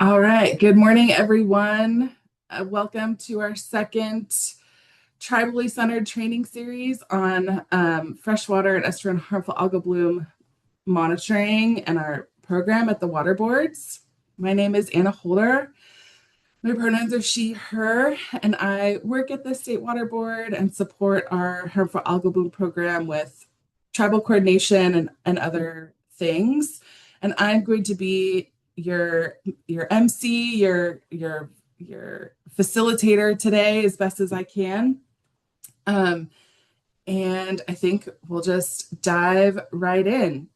All right. Good morning, everyone. Welcome to our second tribally centered training series on freshwater and estuarine harmful algal bloom monitoring and our program at the water boards. My name is Anna Holder. My pronouns are she, her, and I work at the State Water Board and support our harmful algal bloom program with tribal coordination and other things. And I'm going to be your MC, your facilitator today as best as I can. And I think we'll just dive right in.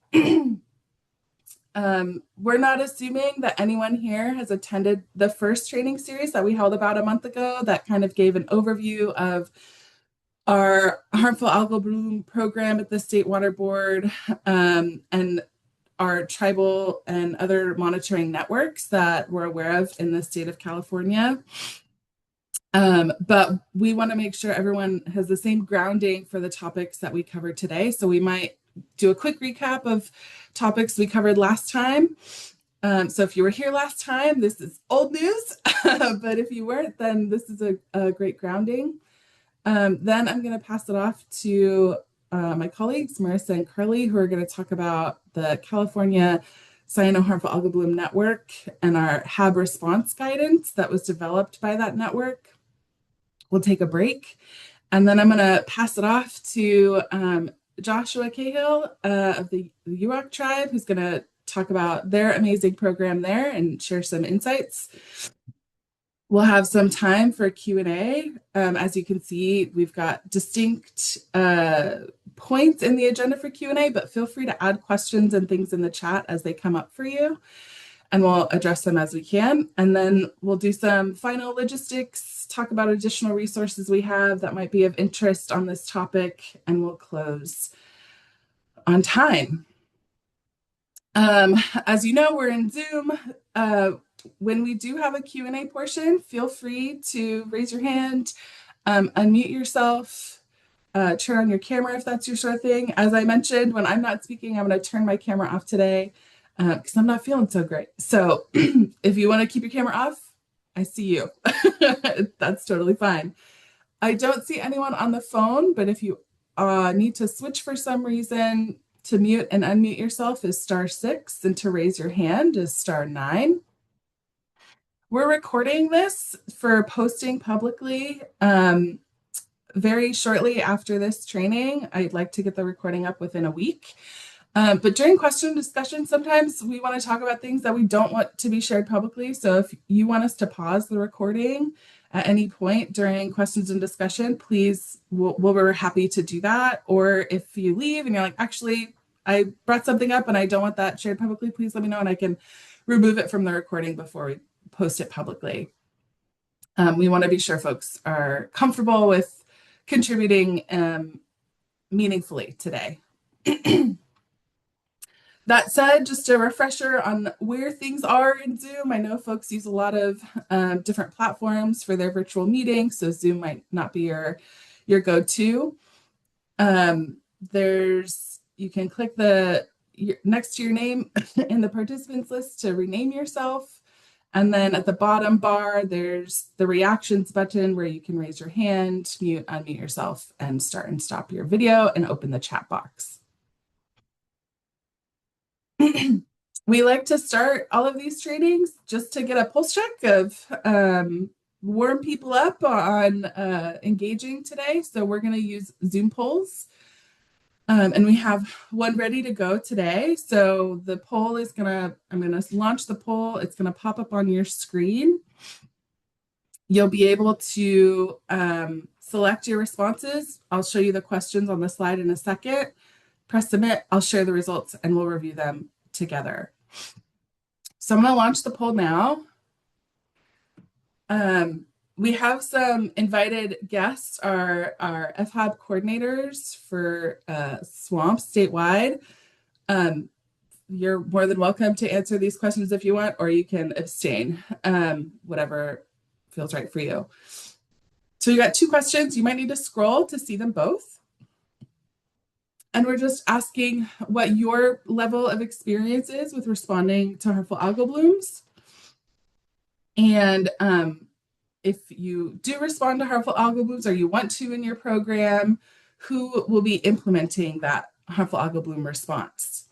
We're not assuming that anyone here has attended the first training series that we held about a month ago that kind of gave an overview of our harmful algal bloom program at the State Water Board and our tribal and other monitoring networks that we're aware of in the state of California. But we want to make sure everyone has the same grounding for the topics that we covered today. So we might do a quick recap of topics we covered last time. So if you were here last time, this is old news. But if you weren't, then this is a great grounding. Then I'm going to pass it off to my colleagues, Marissa and Carly, who are going to talk about the California Cyano-Harmful Algal Bloom Network and our FHAB response guidance that was developed by that network. We'll take a break. And then I'm going to pass it off to Joshua Cahill of the Yurok tribe, who's going to talk about their amazing program there and share some insights. We'll have some time for Q&A. As you can see, we've got distinct points in the agenda for Q&A, but feel free to add questions and things in the chat as they come up for you, and we'll address them as we can. And then we'll do some final logistics, talk about additional resources we have that might be of interest on this topic, and we'll close on time. As you know, we're in Zoom. When we do have a Q&A portion, feel free to raise your hand, unmute yourself, turn on your camera if that's your sort of thing. As I mentioned, when I'm not speaking, I'm going to turn my camera off today because I'm not feeling so great. So if you want to keep your camera off, I see you. That's totally fine. I don't see anyone on the phone, but if you need to switch for some reason, to mute and unmute yourself is *6, and to raise your hand is *9. We're recording this for posting publicly very shortly after this training. I'd like to get the recording up within a week. But during question discussion, sometimes we want to talk about things that we don't want to be shared publicly. So if you want us to pause the recording at any point during questions and discussion, please, we're happy to do that. Or if you leave and you're like, actually, I brought something up and I don't want that shared publicly, please let me know and I can remove it from the recording before we post it publicly. We want to be sure folks are comfortable with contributing meaningfully today. That said, just a refresher on where things are in Zoom. I know folks use a lot of different platforms for their virtual meetings, so Zoom might not be your go-to. You can click next to your name in the participants list to rename yourself. And then at the bottom bar, there's the reactions button where you can raise your hand, mute, unmute yourself, and start and stop your video and open the chat box. We like to start all of these trainings just to get a pulse check of warm people up on engaging today. So we're going to use Zoom polls. And we have one ready to go today. So the poll is I'm going to launch the poll. It's going to pop up on your screen. You'll be able to select your responses. I'll show you the questions on the slide in a second. Press submit. I'll share the results and we'll review them together. So I'm going to launch the poll now. We have some invited guests, our FHAB coordinators for swamps statewide. You're more than welcome to answer these questions if you want, or you can abstain, whatever feels right for you. So you got two questions. You might need to scroll to see them both. And we're just asking what your level of experience is with responding to harmful algal blooms. And if you do respond to harmful algal blooms or you want to in your program, who will be implementing that harmful algal bloom response?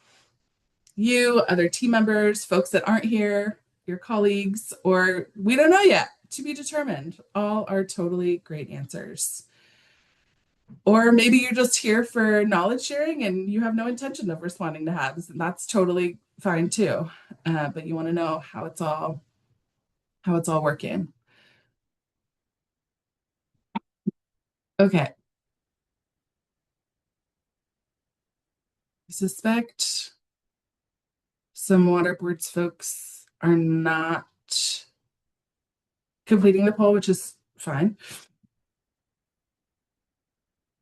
You, other team members, folks that aren't here, your colleagues, or we don't know yet, to be determined. All are totally great answers. Or maybe you're just here for knowledge sharing and you have no intention of responding to HABs, and that's totally fine too. But you want to know how it's all working. Okay. I suspect some water boards folks are not completing the poll, which is fine.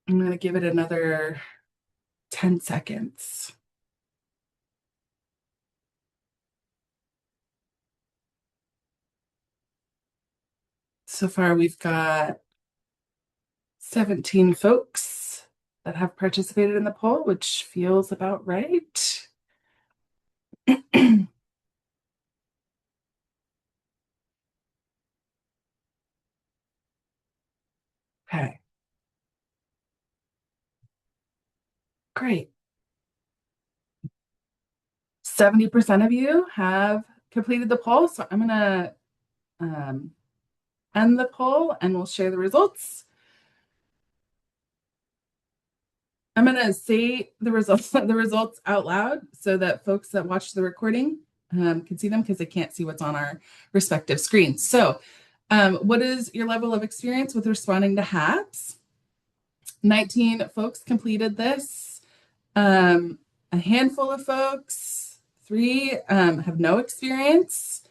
I'm going to give it another 10 seconds. So far, we've got 17 folks that have participated in the poll, which feels about right. Okay, great. 70% of you have completed the poll, so I'm going to end the poll and we'll share the results. I'm going to say the results out loud so that folks that watch the recording can see them because they can't see what's on our respective screens. So what is your level of experience with responding to HABs? 19 folks completed this. A handful of folks, 3 have no experience.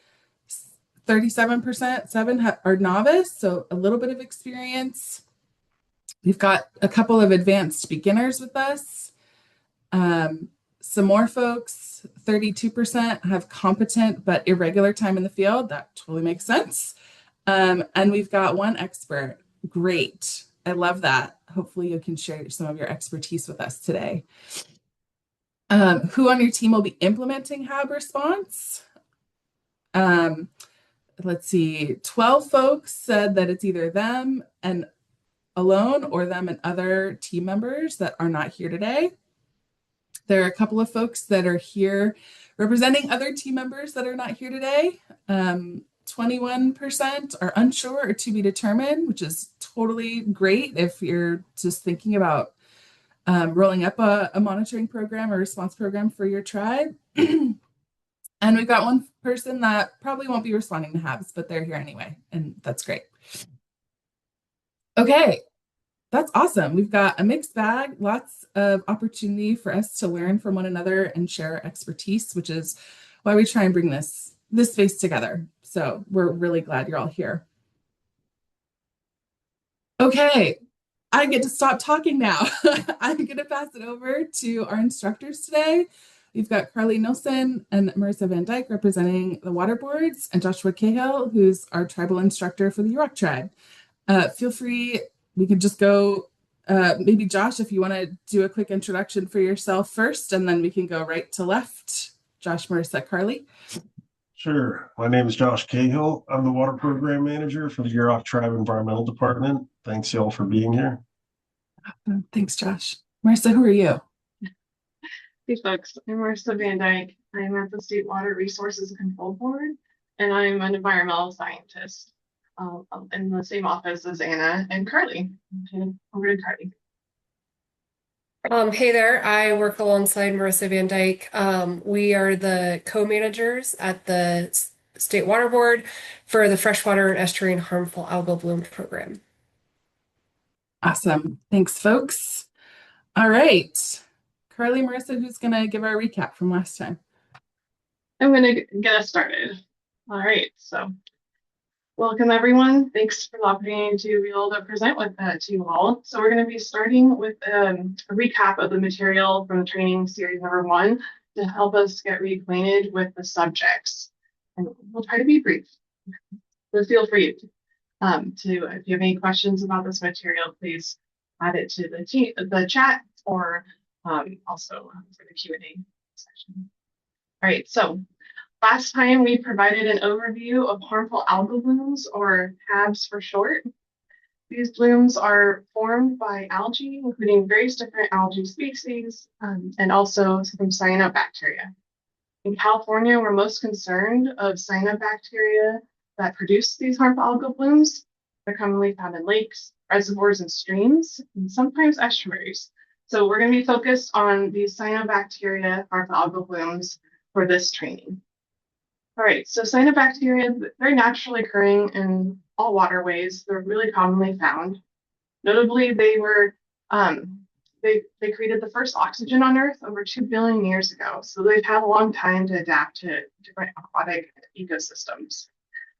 37%, 7 are novice, so a little bit of experience. We've got a couple of advanced beginners with us. Some more folks, 32% have competent but irregular time in the field. That totally makes sense. And we've got 1 expert. Great. I love that. Hopefully you can share some of your expertise with us today. Who on your team will be implementing HAB response? Let's see, 12 folks said that it's either them and alone or them and other team members that are not here today. There are a couple of folks that are here representing other team members that are not here today. 21% are unsure or to be determined, which is totally great if you're just thinking about rolling up a monitoring program or response program for your tribe. And we've got 1 person that probably won't be responding to HABs, but they're here anyway, and that's great. Okay, that's awesome. We've got a mixed bag, lots of opportunity for us to learn from one another and share our expertise, which is why we try and bring this space together. So we're really glad you're all here. Okay, I get to stop talking now. I'm going to pass it over to our instructors today. We've got Carly Nilsson and Marissa Van Dyke representing the water boards, and Joshua Cahill, who's our tribal instructor for the Yurok tribe. Feel free, we could just go, maybe Josh, if you want to do a quick introduction for yourself first, and then we can go right to left. Josh, Marissa, Carly. Sure. My name is Josh Cahill. I'm the water program manager for the Yurok Tribe Environmental Department. Thanks y'all for being here. Thanks, Josh. Marissa, who are you? Hey folks, I'm Marissa Van Dyke. I'm at the State Water Resources Control Board, and I'm an environmental scientist in the same office as Anna and Carly. Okay, over to Carly. Hey there, I work alongside Marissa Van Dyke. We are the co-managers at the State Water Board for the Freshwater and Estuarine Harmful Algal Bloom Program. Awesome. Thanks, folks. All right. Carly, Marissa, who's going to give our recap from last time? I'm going to get us started. All right, so welcome everyone. Thanks for the opportunity to be able to present with that to you all. So we're going to be starting with a recap of the material from training series number 1 to help us get reacquainted with the subjects. And we'll try to be brief, but feel free to if you have any questions about this material, please add it to the chat or also for the Q&A section. All right, so Last time we provided an overview of harmful algal blooms, or HABs for short. These blooms are formed by algae, including various different algae species, and also some cyanobacteria. In California, we're most concerned of cyanobacteria that produce these harmful algal blooms. They're commonly found in lakes, reservoirs, and streams, and sometimes estuaries. So we're going to be focused on these cyanobacteria harmful algal blooms for this training. All right, so cyanobacteria, they're naturally occurring in all waterways. They're really commonly found. Notably, they created the first oxygen on Earth over 2 billion years ago. So they've had a long time to adapt to different aquatic ecosystems.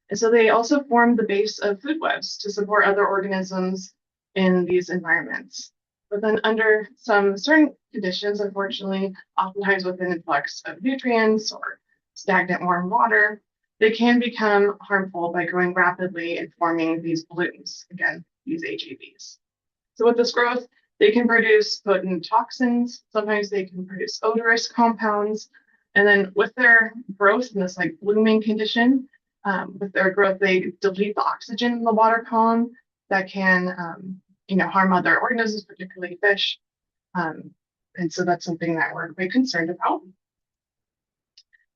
And so they also formed the base of food webs to support other organisms in these environments. But then under some certain conditions, unfortunately, oftentimes with an influx of nutrients or stagnant warm water, they can become harmful by growing rapidly and forming these blooms, again, these HABs. So with this growth, they can produce potent toxins. Sometimes they can produce odorous compounds. And then with their growth in this like blooming condition, with their growth, they deplete the oxygen in the water column that can, harm other organisms, particularly fish. And so that's something that we're quite concerned about.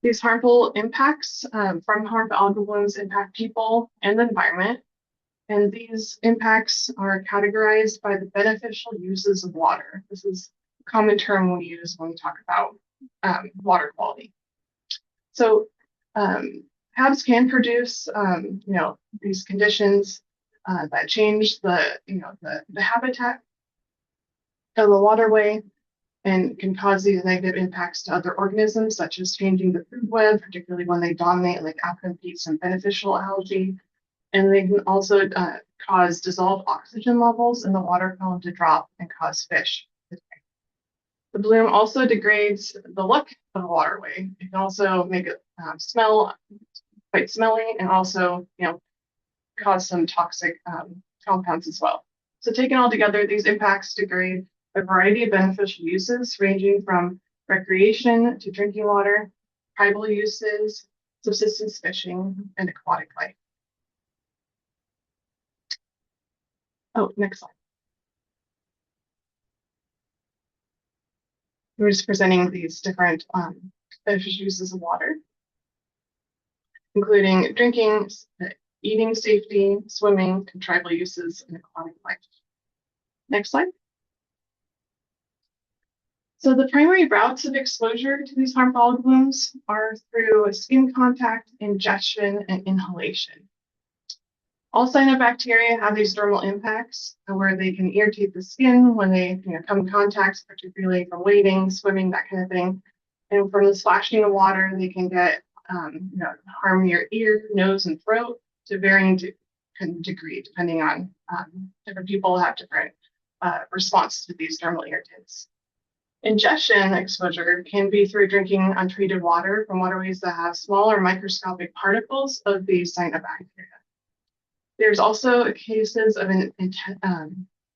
These harmful impacts from harmful algal blooms impact people and the environment. And these impacts are categorized by the beneficial uses of water. This is a common term we use when we talk about water quality. So HABs can produce, these conditions that change the habitat of the waterway and can cause these negative impacts to other organisms, such as changing the food web, particularly when they dominate, like outcompete some beneficial algae. And they can also cause dissolved oxygen levels in the water column to drop and cause fish to die. The bloom also degrades the look of the waterway. It can also make it smell quite smelly and also, cause some toxic compounds as well. So taken all together, these impacts degrade a variety of beneficial uses ranging from recreation to drinking water, tribal uses, subsistence fishing, and aquatic life. Oh, next slide. We're just presenting these different beneficial uses of water, including drinking, eating safety, swimming, and tribal uses, and aquatic life. Next slide. So the primary routes of exposure to these harmful algal blooms are through skin contact, ingestion, and inhalation. All cyanobacteria have these dermal impacts where they can irritate the skin when they come in contact, particularly from wading, swimming, that kind of thing. And from the splashing of water, they can get harm your ear, nose, and throat to varying degree, depending on different people have different responses to these dermal irritants. Ingestion exposure can be through drinking untreated water from waterways that have smaller microscopic particles of these cyanobacteria. There's also cases of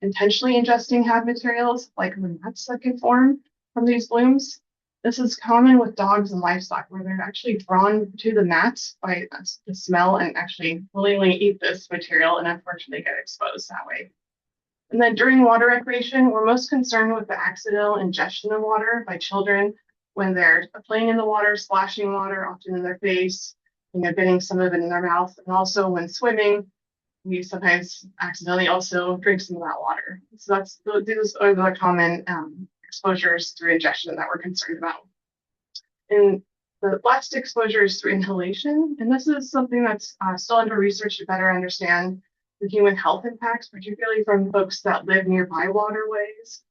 intentionally ingesting HAB materials, like the nuts that can form from these blooms. This is common with dogs and livestock, where they're actually drawn to the mats by the smell and actually willingly eat this material and unfortunately get exposed that way. And then during water recreation, we're most concerned with the accidental ingestion of water by children when they're playing in the water, splashing water, often in their face, getting some of it in their mouth. And also when swimming, we sometimes accidentally also drink some of that water. So those are the common exposures through ingestion that we're concerned about. And the last exposure is through inhalation. And this is something that's still under research to better understand the human health impacts, particularly from folks that live nearby waterways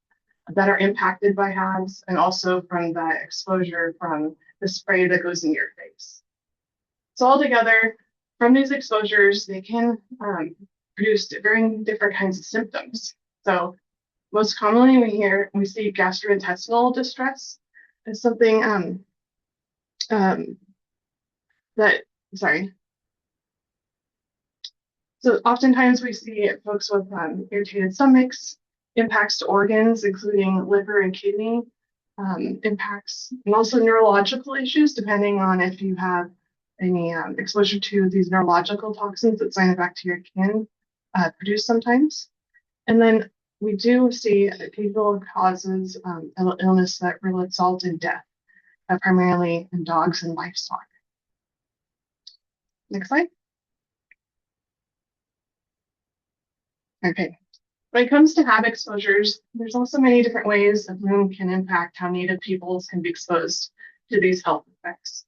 that are impacted by HABs, and also from the exposure from the spray that goes in your face. So altogether, from these exposures, they can produce very different kinds of symptoms. So most commonly we see gastrointestinal distress as something So oftentimes we see folks with irritated stomachs, impacts to organs, including liver and kidney, impacts, and also neurological issues, depending on if you have any exposure to these neurological toxins that cyanobacteria can produce sometimes. And then we do see occasional causes of illness that result in death, primarily in dogs and livestock. Next slide. Okay. When it comes to HAB exposures, there's also many different ways that bloom can impact how Native peoples can be exposed to these health effects.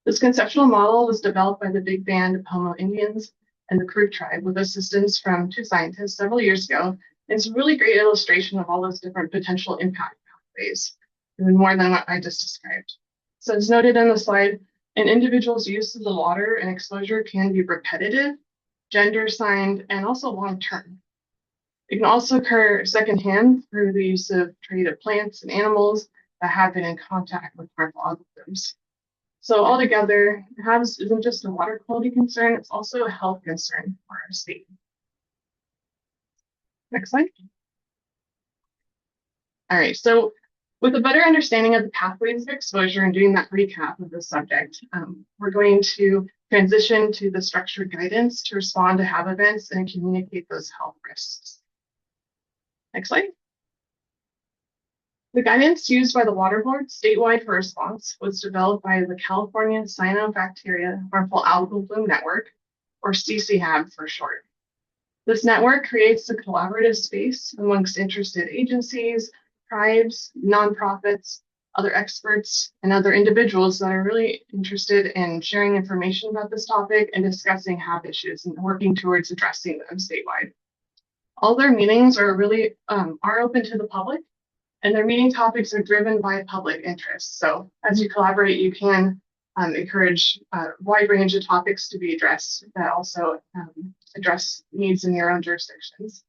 This conceptual model was developed by the big band of Homo Indians and the Creek tribe with assistance from 2 scientists several years ago. It's a really great illustration of all those different potential impact pathways, even more than what I just described. So as noted in the slide, an individual's use of the water and exposure can be repetitive, gender assigned, and also long-term. It can also occur secondhand through the use of treated plants and animals that have been in contact with harmful algal blooms. So altogether, HABs isn't just a water quality concern, it's also a health concern for our state. Next slide. All right, so with a better understanding of the pathways of exposure and doing that recap of the subject, we're going to transition to the structured guidance to respond to HAB events and communicate those health risks. Next slide. The guidance used by the Water Board statewide for response was developed by the California Cyanobacteria Harmful Algal Bloom Network, or CCHAB for short. This network creates a collaborative space amongst interested agencies, tribes, nonprofits, other experts, and other individuals that are really interested in sharing information about this topic and discussing HAB issues and working towards addressing them statewide. All their meetings are really are open to the public, and their meeting topics are driven by public interest. So as you collaborate, you can encourage a wide range of topics to be addressed that also address needs in your own jurisdictions.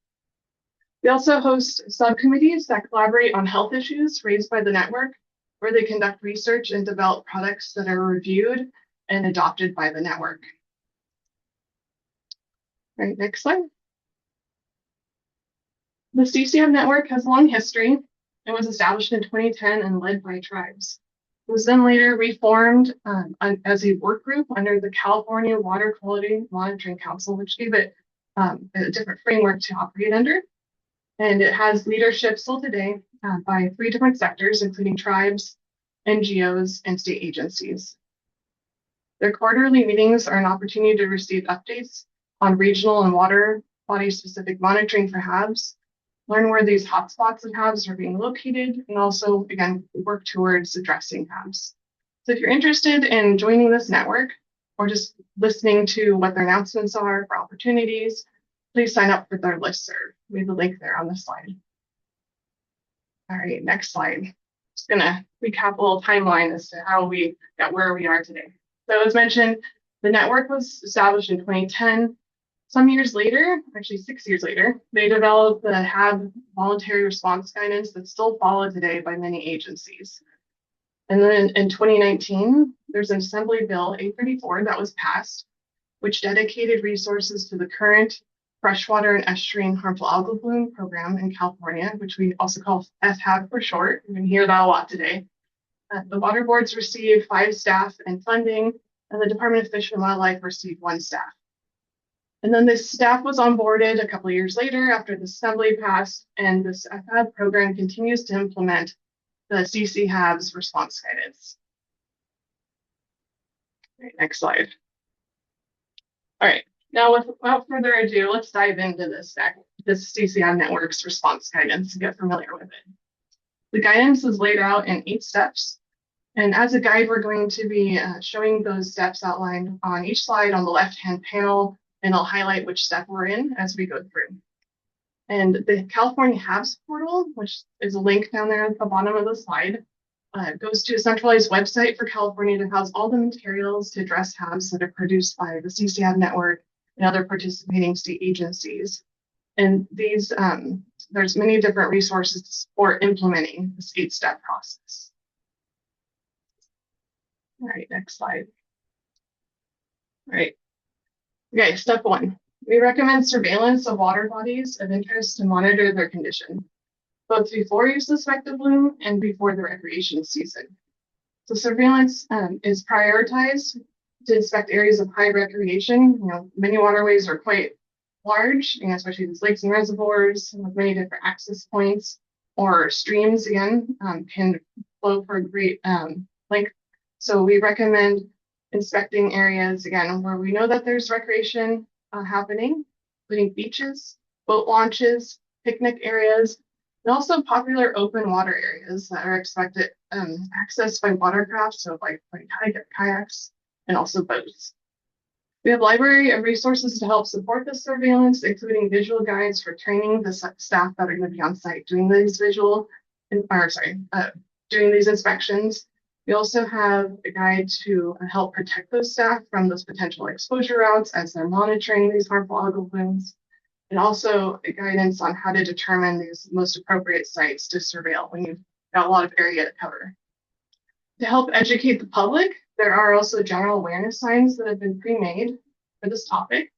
They also host subcommittees that collaborate on health issues raised by the network, where they conduct research and develop products that are reviewed and adopted by the network. All right, next slide. The CCHAB network has a long history. It was established in 2010 and led by tribes. It was then later reformed as a work group under the California Water Quality Monitoring Council, which gave it a different framework to operate under. And it has leadership still today by 3 different sectors, including tribes, NGOs, and state agencies. Their quarterly meetings are an opportunity to receive updates on regional and water body specific monitoring for HABs, learn where these hotspots of HABs are being located, and also, again, work towards addressing HABs. So if you're interested in joining this network or just listening to what their announcements are for opportunities, please sign up for their listserv. We have a link there on the slide. All right, next slide. Just gonna recap a little timeline as to how we got where we are today. So as mentioned, the network was established in 2010. Some years later, actually 6 years later, they developed the HAB voluntary response guidance that's still followed today by many agencies. And then in 2019, there's an Assembly Bill 834 that was passed, which dedicated resources to the current freshwater and estuarine harmful algal bloom program in California, which we also call FHAB for short. You're going to hear that a lot today. The water boards received 5 staff and funding, and the Department of Fish and Wildlife received 1 staff. And then this staff was onboarded a couple of years later after the assembly passed, and this FHAB program continues to implement the CCHAB's response guidance. All right, next slide. All right, now without further ado, let's dive into this CCHAB network's response guidance and get familiar with it. The guidance is laid out in 8 steps. And as a guide, we're going to be showing those steps outlined on each slide on the left-hand panel, and I'll highlight which step we're in as we go through. And the California HABs portal, which is a link down there at the bottom of the slide, goes to a centralized website for California to house all the materials to address HABs that are produced by the CCHAB network and other participating state agencies. And these, there's many different resources to support implementing this 8-step process. All right, next slide. All right. Okay, step 1. We recommend surveillance of water bodies of interest to monitor their condition. both before you suspect a bloom and before the recreation season. So surveillance is prioritized to inspect areas of high recreation. Many waterways are quite large, especially these lakes and reservoirs with many different access points, or streams, again, can flow for a great length. So we recommend inspecting areas, again, where we know that there's recreation happening, including beaches, boat launches, picnic areas, and also popular open water areas that are expected accessed by watercraft, so like kayaks and also boats. We have library and resources to help support this surveillance, including visual guides for training the staff that are going to be on site doing these doing these inspections. We also have a guide to help protect those staff from those potential exposure routes as they're monitoring these harmful algal blooms, and also a guidance on how to determine these most appropriate sites to surveil when you've got a lot of area to cover. To help educate the public, there are also general awareness signs that have been pre-made for this topic,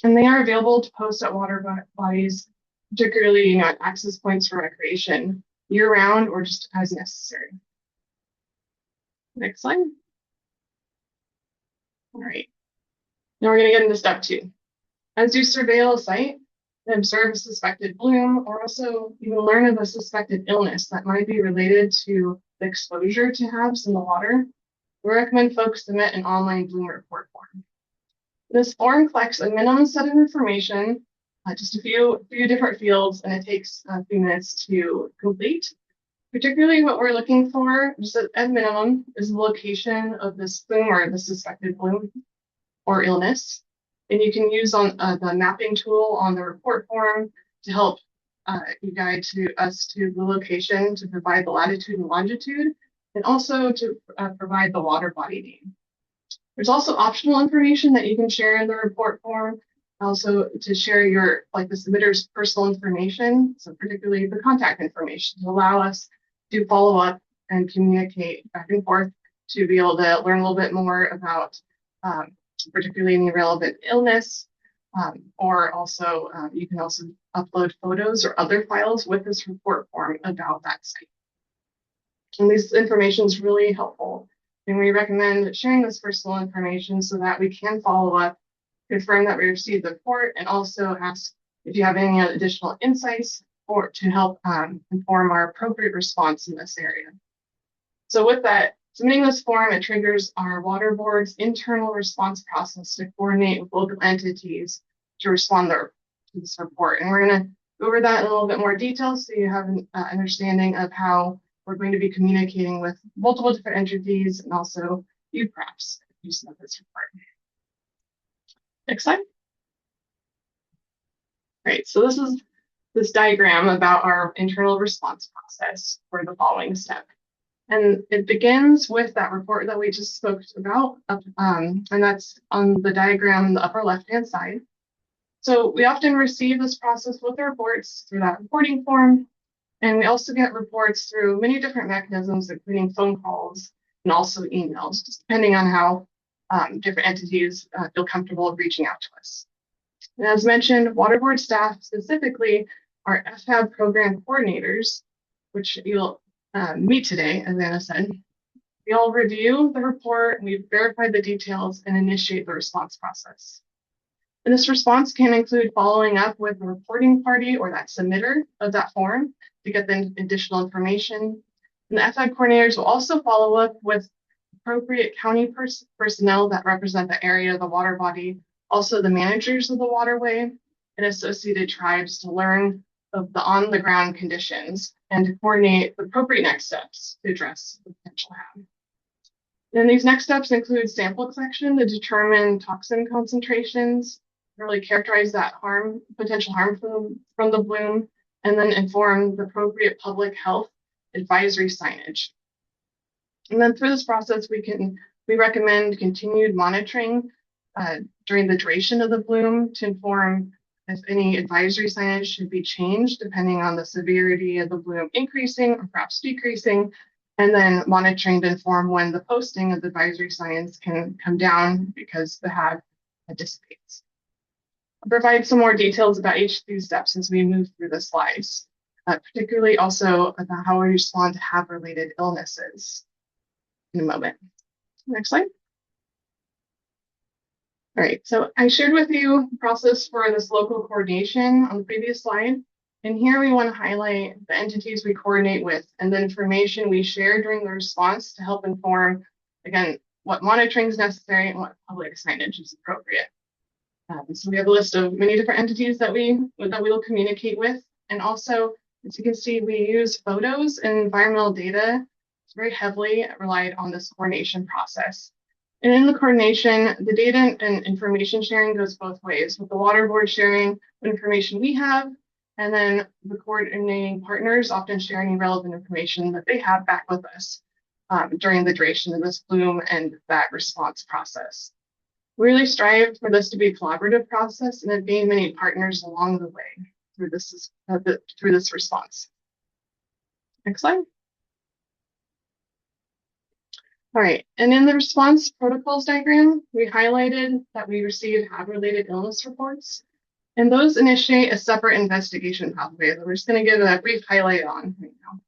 and they are available to post at water bodies, particularly at access points for recreation, year-round or just as necessary. Next slide. All right, now we're going to get into step 2. As you surveil a site and observe a suspected bloom, or also even learn of a suspected illness that might be related to the exposure to HABs in the water, we recommend folks submit an online bloom report form. This form collects a minimum set of information, just a few different fields, and it takes a few minutes to complete. Particularly what we're looking for, just at minimum, is the location of this bloom or the suspected bloom or illness. And you can use on the mapping tool on the report form to help you guide us to the location, to provide the latitude and longitude, and also to provide the water body name. There's also optional information that you can share in the report form, also to share the submitter's personal information, so particularly the contact information, to allow us to follow up and communicate back and forth to be able to learn a little bit more about particularly any relevant illness, or also you can also upload photos or other files with this report form about that site. And this information is really helpful, and we recommend sharing this personal information so that we can follow up, confirm that we received the report, and also ask if you have any additional insights or to help inform our appropriate response in this area. So with that, submitting this form, it triggers our water board's internal response process to coordinate with local entities to respond to this report. And we're going to go over that in a little bit more detail so you have an understanding of how we're going to be communicating with multiple different entities and also you perhaps you submit this report. Next slide. Great, so this is this diagram about our internal response process for the following step. And it begins with that report that we just spoke about, and that's on the diagram in the upper left-hand side. So we often receive this process with the reports through that reporting form, and we also get reports through many different mechanisms, including phone calls and also emails, just depending on how different entities feel comfortable reaching out to us. And as mentioned, water board staff specifically are FHAB program coordinators, which you'll meet today, as Anna said. We'll review the report, we verify the details, and initiate the response process. And this response can include following up with the reporting party or that submitter of that form to get the additional information. And the FHAB coordinators will also follow up with appropriate county personnel that represent the area of the water body, also the managers of the waterway and associated tribes, to learn of the on-the-ground conditions and to coordinate the appropriate next steps to address the potential HAB. And these next steps include sample collection to determine toxin concentrations, really characterize that potential harm from the bloom, and then inform the appropriate public health advisory signage. And then through this process, we recommend continued monitoring during the duration of the bloom to inform if any advisory signage should be changed depending on the severity of the bloom increasing or perhaps decreasing, and then monitoring to inform when the posting of the advisory signs can come down because the HAB dissipates. I'll provide some more details about each of these steps as we move through the slides. particularly also about how we respond to HAB-related illnesses in a moment. Next slide. All right, so I shared with you the process for this local coordination on the previous slide. And here we want to highlight the entities we coordinate with and the information we share during the response to help inform, again, what monitoring is necessary and what public signage is appropriate. So we have a list of many different entities that we will communicate with. And also, as you can see, we use photos and environmental data. It's very heavily relied on this coordination process. And in the coordination, the data and information sharing goes both ways, with the water board sharing what information we have, and then the coordinating partners often share any relevant information that they have back with us during the duration of this bloom and that response process. We really strive for this to be a collaborative process and have gained many partners along the way through this response. Next slide. All right, and in the response protocols diagram, we highlighted that we received HAB-related illness reports, and those initiate a separate investigation pathway that we're just going to give a brief highlight on right now.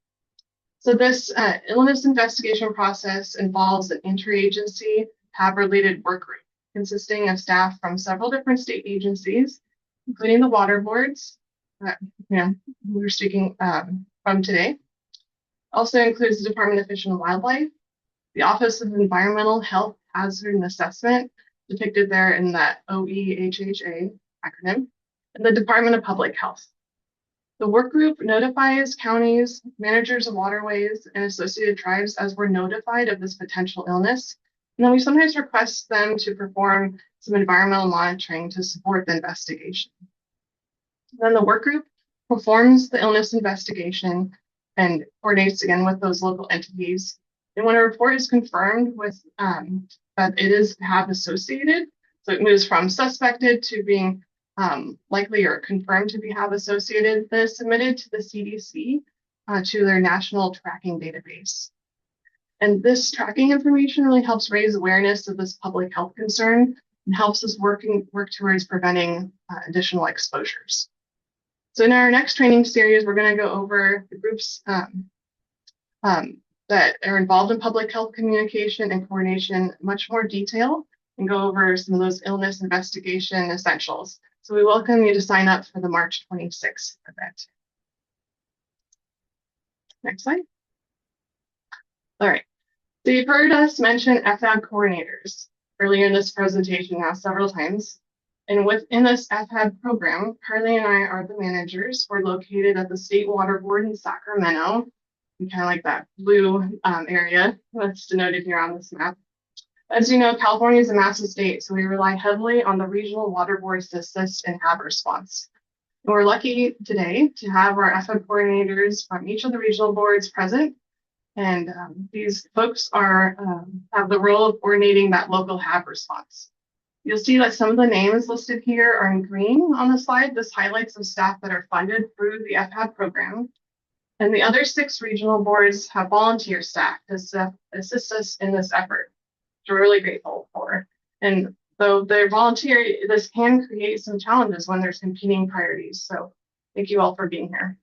So this illness investigation process involves an interagency HAB-related work group consisting of staff from several different state agencies, including the water boards that we're speaking from today. Also includes the Department of Fish and Wildlife, the Office of Environmental Health Hazard and Assessment, depicted there in that OEHHA acronym, and the Department of Public Health. The work group notifies counties, managers of waterways, and associated tribes as we're notified of this potential illness. And then we sometimes request them to perform some environmental monitoring to support the investigation. Then the work group performs the illness investigation and coordinates again with those local entities. And when a report is confirmed with that it is HAB associated, so it moves from suspected to being likely or confirmed to be HAB associated, then it's submitted to the CDC to their national tracking database. And this tracking information really helps raise awareness of this public health concern and helps us work towards preventing additional exposures. So in our next training series, we're going to go over the groups that are involved in public health communication and coordination in much more detail and go over some of those illness investigation essentials. So we welcome you to sign up for the March 26th event. Next slide. All right. So you've heard us mention FHAB coordinators earlier in this presentation now several times. And within this FHAB program, Carly and I are the managers. We're located at the State Water Board in Sacramento, kind of like that blue area that's denoted here on this map. As you know, California is a massive state, so we rely heavily on the regional water boards to assist in HAB response. And we're lucky today to have our FHAB coordinators from each of the regional boards present. And these folks have the role of coordinating that local HAB response. You'll see that some of the names listed here are in green on the slide. This highlights the staff that are funded through the FHAB program. And the other 6 regional boards have volunteer staff to assist us in this effort, which we're really grateful for. And though they're volunteer, this can create some challenges when there's competing priorities. So thank you all for being here.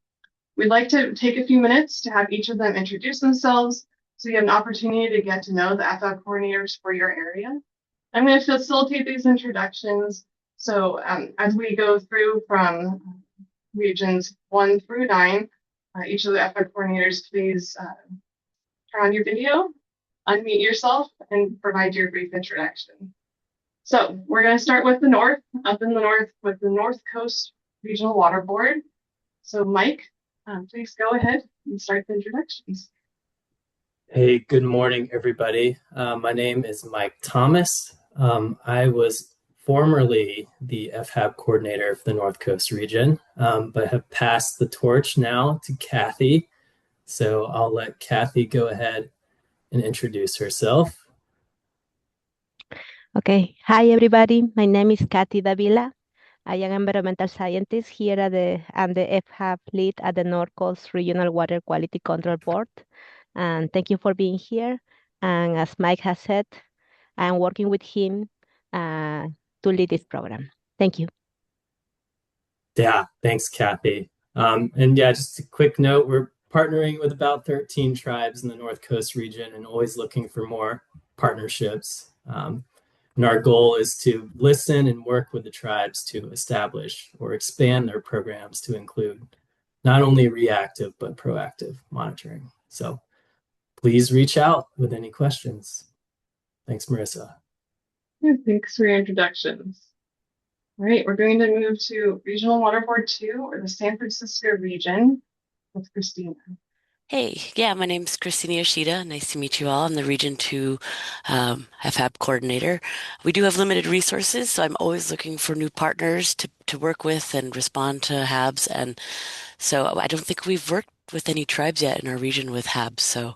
We'd like to take a few minutes to have each of them introduce themselves so you have an opportunity to get to know the FHAB coordinators for your area. I'm going to facilitate these introductions. So as we go through from regions 1 through 9, each of the FHAB coordinators, please turn on your video, unmute yourself, and provide your brief introduction. So we're going to start with the north, up in the north with the North Coast Regional Water Board. So Mike, please go ahead and start the introductions. Hey, good morning, everybody. My name is Mike Thomas. I was formerly the FHAB coordinator for the North Coast region, but have passed the torch now to Kathy. So I'll let Kathy go ahead and introduce herself. Okay. Hi, everybody. My name is Kathy Davila. I am an environmental scientist here I'm the FHAB lead at the North Coast Regional Water Quality Control Board. And thank you for being here. And as Mike has said, I'm working with him to lead this program. Thank you. Yeah, thanks, Kathy. And yeah, just a quick note, we're partnering with about 13 tribes in the North Coast region and always looking for more partnerships. And our goal is to listen and work with the tribes to establish or expand their programs to include not only reactive, but proactive monitoring. So please reach out with any questions. Thanks, Marissa. Thanks for your introductions. All right, we're going to move to Regional Water Board 2, or the San Francisco region, with Christina. Hey, yeah, my name's Christina Yoshida. Nice to meet you all. I'm the Region 2 FHAB coordinator. We do have limited resources, so I'm always looking for new partners to work with and respond to HABs. And so I don't think we've worked with any tribes yet in our region with HABs, so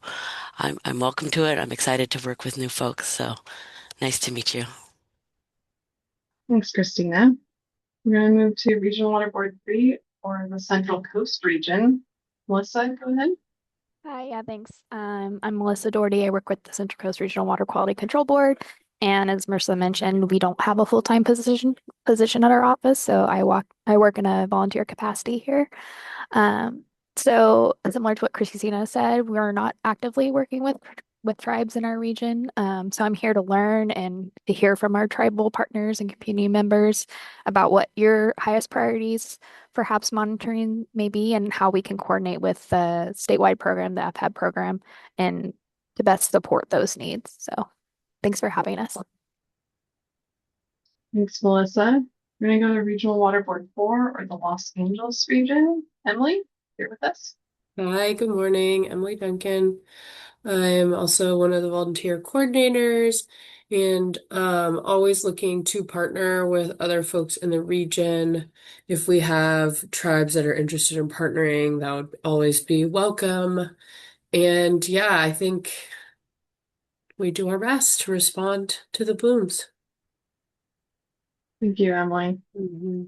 I'm welcome to it. I'm excited to work with new folks, so nice to meet you. Thanks, Christina. We're going to move to Regional Water Board 3, or the Central Coast region. Melissa, go ahead. Hi, yeah, thanks. I'm Melissa Doherty. I work with the Central Coast Regional Water Quality Control Board. And as Marissa mentioned, we don't have a full-time position at our office, so I work in a volunteer capacity here. So similar to what Christina said, we're not actively working with tribes in our region. So I'm here to learn and to hear from our tribal partners and community members about what your highest priorities for HABs monitoring may be and how we can coordinate with the statewide program, the FHAB program, and to best support those needs. So thanks for having us. Thanks, Melissa. We're going to go to Regional Water Board 4, or the Los Angeles region. Emily, here with us. Hi, good morning. Emily Duncan. I'm also one of the volunteer coordinators and always looking to partner with other folks in the region. If we have tribes that are interested in partnering, that would always be welcome. And yeah, I think we do our best to respond to the blooms. Thank you, Emily. Mm-hmm.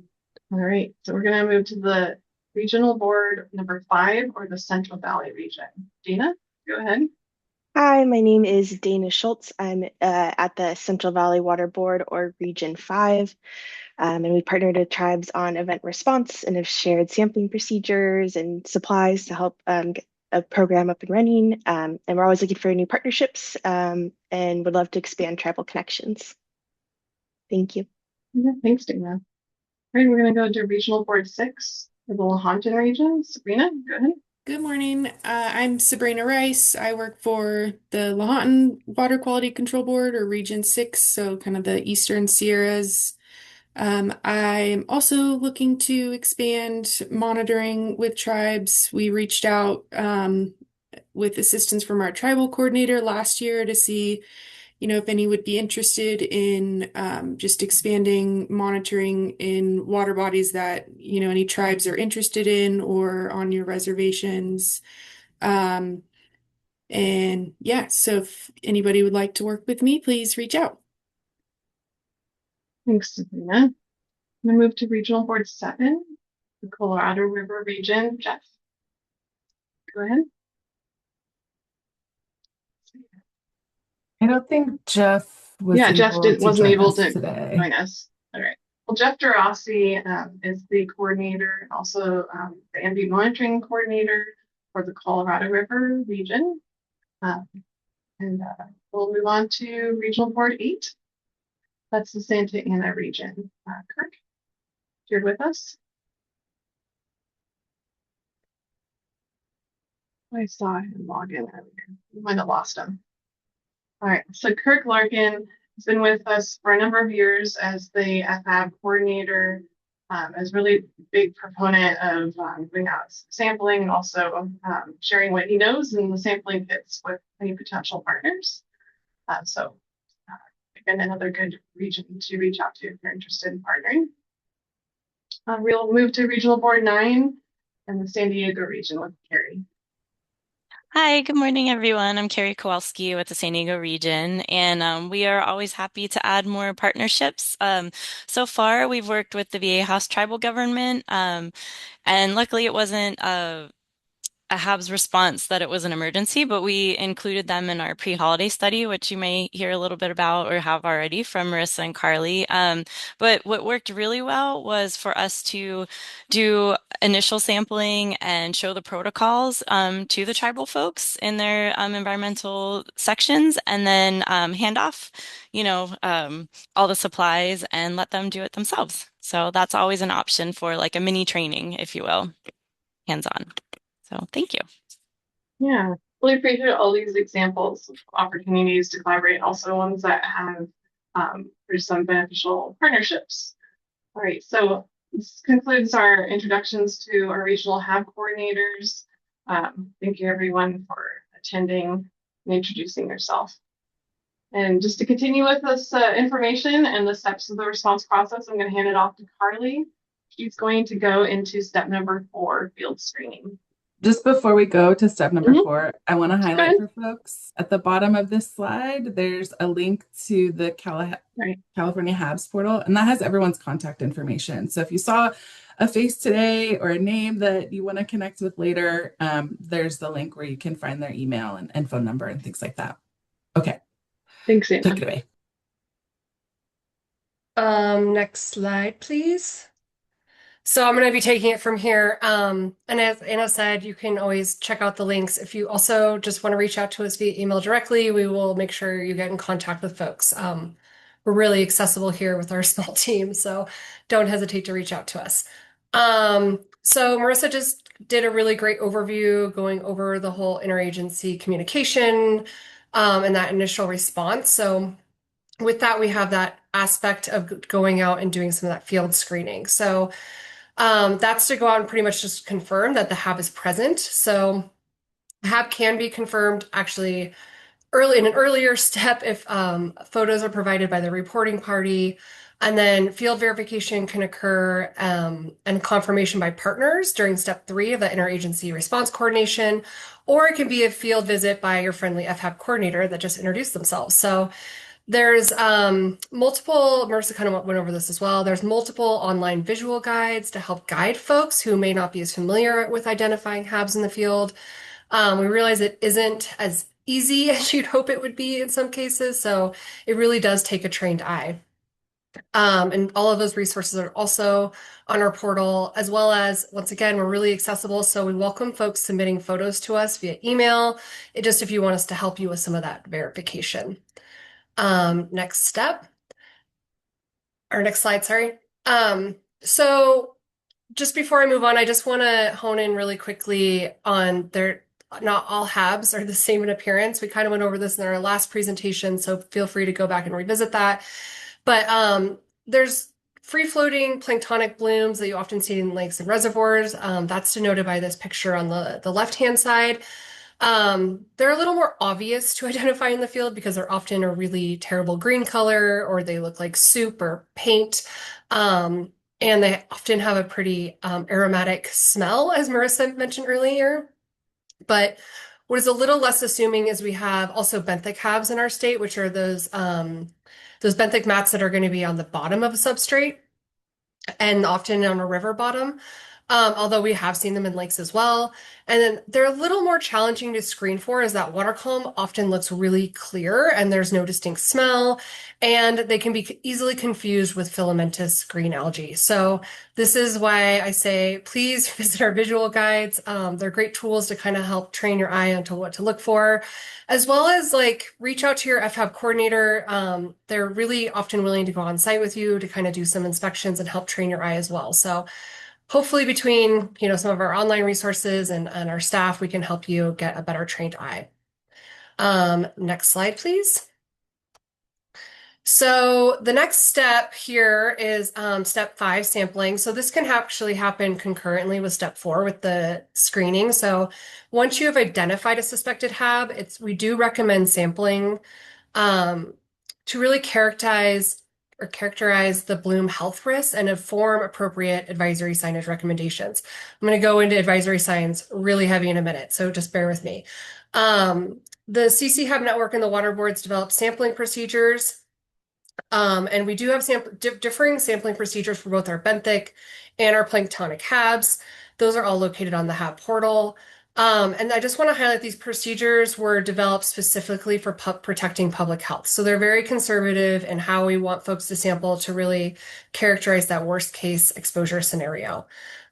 All right, so we're going to move to the Regional Board number 5, or the Central Valley region. Dina, go ahead. Hi, my name is Dana Schultz. I'm at the Central Valley Water Board, or Region 5, and we partnered with tribes on event response and have shared sampling procedures and supplies to help get a program up and running. And we're always looking for new partnerships and would love to expand tribal connections. Thank you. Yeah, thanks, Dana. All right, we're going to go to Regional Board 6, for the Lahontan region. Sabrina, go ahead. Good morning. I'm Sabrina Rice. I work for the Lahontan Water Quality Control Board, or Region 6, so kind of the Eastern Sierras. I'm also looking to expand monitoring with tribes. We reached out with assistance from our tribal coordinator last year to see if any would be interested in just expanding monitoring in water bodies that, any tribes are interested in or on your reservations. And yeah, so if anybody would like to work with me, please reach out. Thanks, Sabrina. I'm going to move to Regional Board 7, the Colorado River region. Jeff, go ahead. I don't think Jeff was wasn't able to today. join us. All right. Well, Jeff Durossi is the coordinator and also the MV monitoring coordinator for the Colorado River region. We'll move on to Regional Board 8. That's the Santa Ana region. Kirk, you're with us? I saw him log in earlier. We might have lost him. All right, so Kirk Larkin has been with us for a number of years as the FHAB coordinator, as really big proponent of doing out sampling and also sharing what he knows in the sampling kits with any potential partners. Again, another good region to reach out to if you're interested in partnering. We'll move to Regional Board 9 and the San Diego region with Carrie. Hi, good morning, everyone. I'm Carrie Kowalski with the San Diego region, and we are always happy to add more partnerships. So far, we've worked with the VA House Tribal Government, and luckily it wasn't a HAB's response that it was an emergency, but we included them in our pre-holiday study, which you may hear a little bit about or have already from Marissa and Carly. But what worked really well was for us to do initial sampling and show the protocols to the tribal folks in their environmental sections, and then hand off, all the supplies and let them do it themselves. So that's always an option for like a mini training, if you will, hands-on. So thank you. Yeah, really appreciate all these examples of opportunities to collaborate, also ones that have produced some beneficial partnerships. All right, so this concludes our introductions to our regional HAB coordinators. Thank you everyone for attending and introducing yourself. And just to continue with this information and the steps of the response process, I'm going to hand it off to Carly. She's going to go into step number 4, field screening. Just before we go to step number 4, I want to highlight for folks at the bottom of this slide, there's a link to the California HABs portal, and that has everyone's contact information. So if you saw a face today or a name that you want to connect with later, there's the link where you can find their email and phone number and things like that. Okay. Thanks, Anna. Take it away. Next slide, please. So I'm going to be taking it from here. And as Anna said, you can always check out the links. If you also just want to reach out to us via email directly, we will make sure you get in contact with folks. We're really accessible here with our small team, so don't hesitate to reach out to us. So Marissa just did a really great overview going over the whole interagency communication and that initial response. So with that, we have that aspect of going out and doing some of that field screening. So that's to go out and pretty much just confirm that the HAB is present. So HAB can be confirmed actually in an earlier step if photos are provided by the reporting party. And then field verification can occur and confirmation by partners during step 3 of the interagency response coordination, or it can be a field visit by your friendly FHAB coordinator that just introduced themselves. So there's multiple, Marissa kind of went over this as well. There's multiple online visual guides to help guide folks who may not be as familiar with identifying HABs in the field. We realize it isn't as easy as you'd hope it would be in some cases, so it really does take a trained eye. And all of those resources are also on our portal, as well as, once again, we're really accessible, so we welcome folks submitting photos to us via email, just if you want us to help you with some of that verification. Next step, or next slide, sorry. So just before I move on, I just want to hone in really quickly on not all HABs are the same in appearance. We kind of went over this in our last presentation, so feel free to go back and revisit that. But there's free-floating planktonic blooms that you often see in lakes and reservoirs. That's denoted by this picture on the left-hand side. They're a little more obvious to identify in the field because they're often a really terrible green color, or they look like soup or paint. And they often have a pretty aromatic smell, as Marissa mentioned earlier. But what is a little less assuming is we have also benthic HABs in our state, which are those benthic mats that are going to be on the bottom of a substrate and often on a river bottom. Although we have seen them in lakes as well. And then they're a little more challenging to screen for, as that water column often looks really clear and there's no distinct smell, and they can be easily confused with filamentous green algae. So this is why I say, please visit our visual guides. They're great tools to kind of help train your eye onto what to look for, as well as reach out to your FHAB coordinator. They're really often willing to go on site with you to kind of do some inspections and help train your eye as well. So hopefully between some of our online resources and our staff, we can help you get a better trained eye. Next slide, please. So the next step here is step 5, sampling. So this can actually happen concurrently with step 4 with the screening. So once you have identified a suspected HAB, we do recommend sampling to really characterize the bloom health risks and inform appropriate advisory signage recommendations. I'm going to go into advisory signs really heavy in a minute, so just bear with me. The CCHAB network and the water boards develop sampling procedures, and we do have differing sampling procedures for both our benthic and our planktonic HABs. Those are all located on the HAB portal. And I just want to highlight these procedures were developed specifically for protecting public health. So they're very conservative in how we want folks to sample to really characterize that worst case exposure scenario.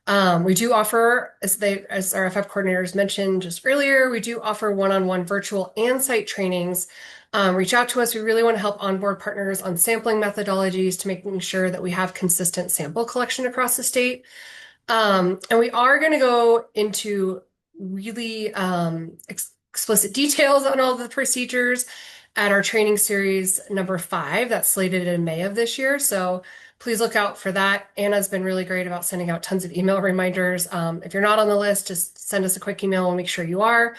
We do offer, as our FHAB coordinators mentioned just earlier, we do offer one-on-one virtual and site trainings. Reach out to us. We really want to help onboard partners on sampling methodologies to making sure that we have consistent sample collection across the state. And we are going to go into really explicit details on all the procedures at our training series number 5 that's slated in May of this year. So please look out for that. Anna's been really great about sending out tons of email reminders. If you're not on the list, just send us a quick email and make sure you are.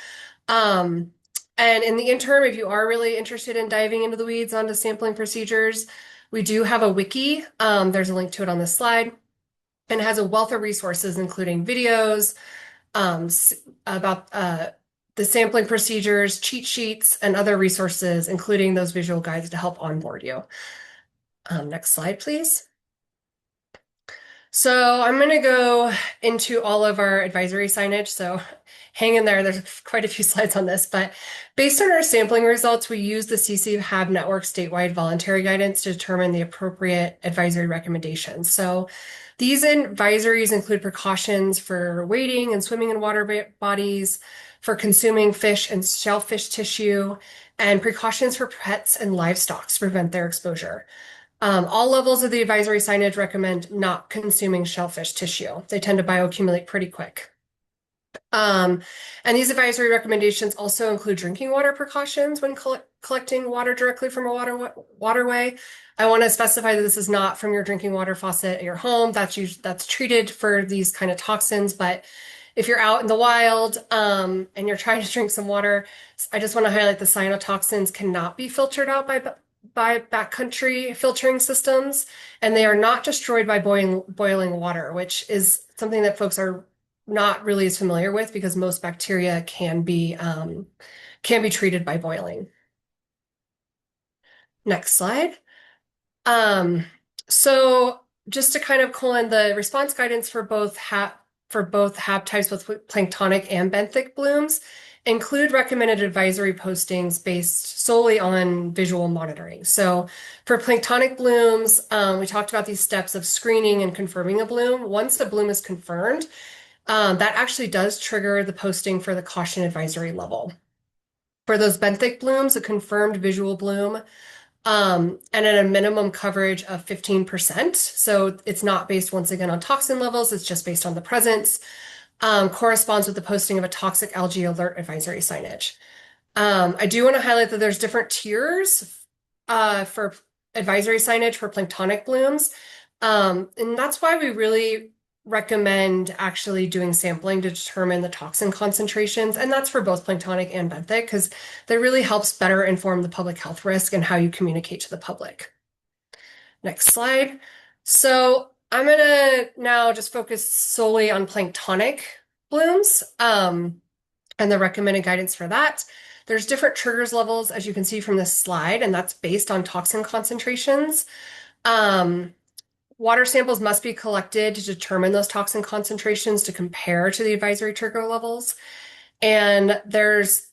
And in the interim, if you are really interested in diving into the weeds onto sampling procedures, we do have a wiki. There's a link to it on this slide, and has a wealth of resources, including videos about the sampling procedures, cheat sheets, and other resources, including those visual guides to help onboard you. Next slide, please. So I'm going to go into all of our advisory signage. So hang in there. There's quite a few slides on this, but based on our sampling results, we use the CCHAB network statewide voluntary guidance to determine the appropriate advisory recommendations. So these advisories include precautions for wading and swimming in water bodies, for consuming fish and shellfish tissue, and precautions for pets and livestock to prevent their exposure. All levels of the advisory signage recommend not consuming shellfish tissue. They tend to bioaccumulate pretty quick. And these advisory recommendations also include drinking water precautions when collecting water directly from a waterway. I want to specify that this is not from your drinking water faucet at your home. That's treated for these kind of toxins. But if you're out in the wild and you're trying to drink some water, I just want to highlight the cyanotoxins cannot be filtered out by backcountry filtering systems, and they are not destroyed by boiling water, which is something that folks are not really as familiar with because most bacteria can be treated by boiling. Next slide. So just to kind of colon the response guidance for both HAB types with planktonic and benthic blooms include recommended advisory postings based solely on visual monitoring. So for planktonic blooms, we talked about these steps of screening and confirming a bloom. Once the bloom is confirmed, that actually does trigger the posting for the caution advisory level. For those benthic blooms, a confirmed visual bloom, and at a minimum coverage of 15%. So it's not based once again on toxin levels, it's just based on the presence, corresponds with the posting of a toxic algae alert advisory signage. I do want to highlight that there's different tiers for advisory signage for planktonic blooms. And that's why we really recommend actually doing sampling to determine the toxin concentrations. And that's for both planktonic and benthic, because that really helps better inform the public health risk and how you communicate to the public. Next slide. So I'm going to now just focus solely on planktonic blooms and the recommended guidance for that. There's different triggers levels, as you can see from this slide, and that's based on toxin concentrations. Water samples must be collected to determine those toxin concentrations to compare to the advisory trigger levels. And there's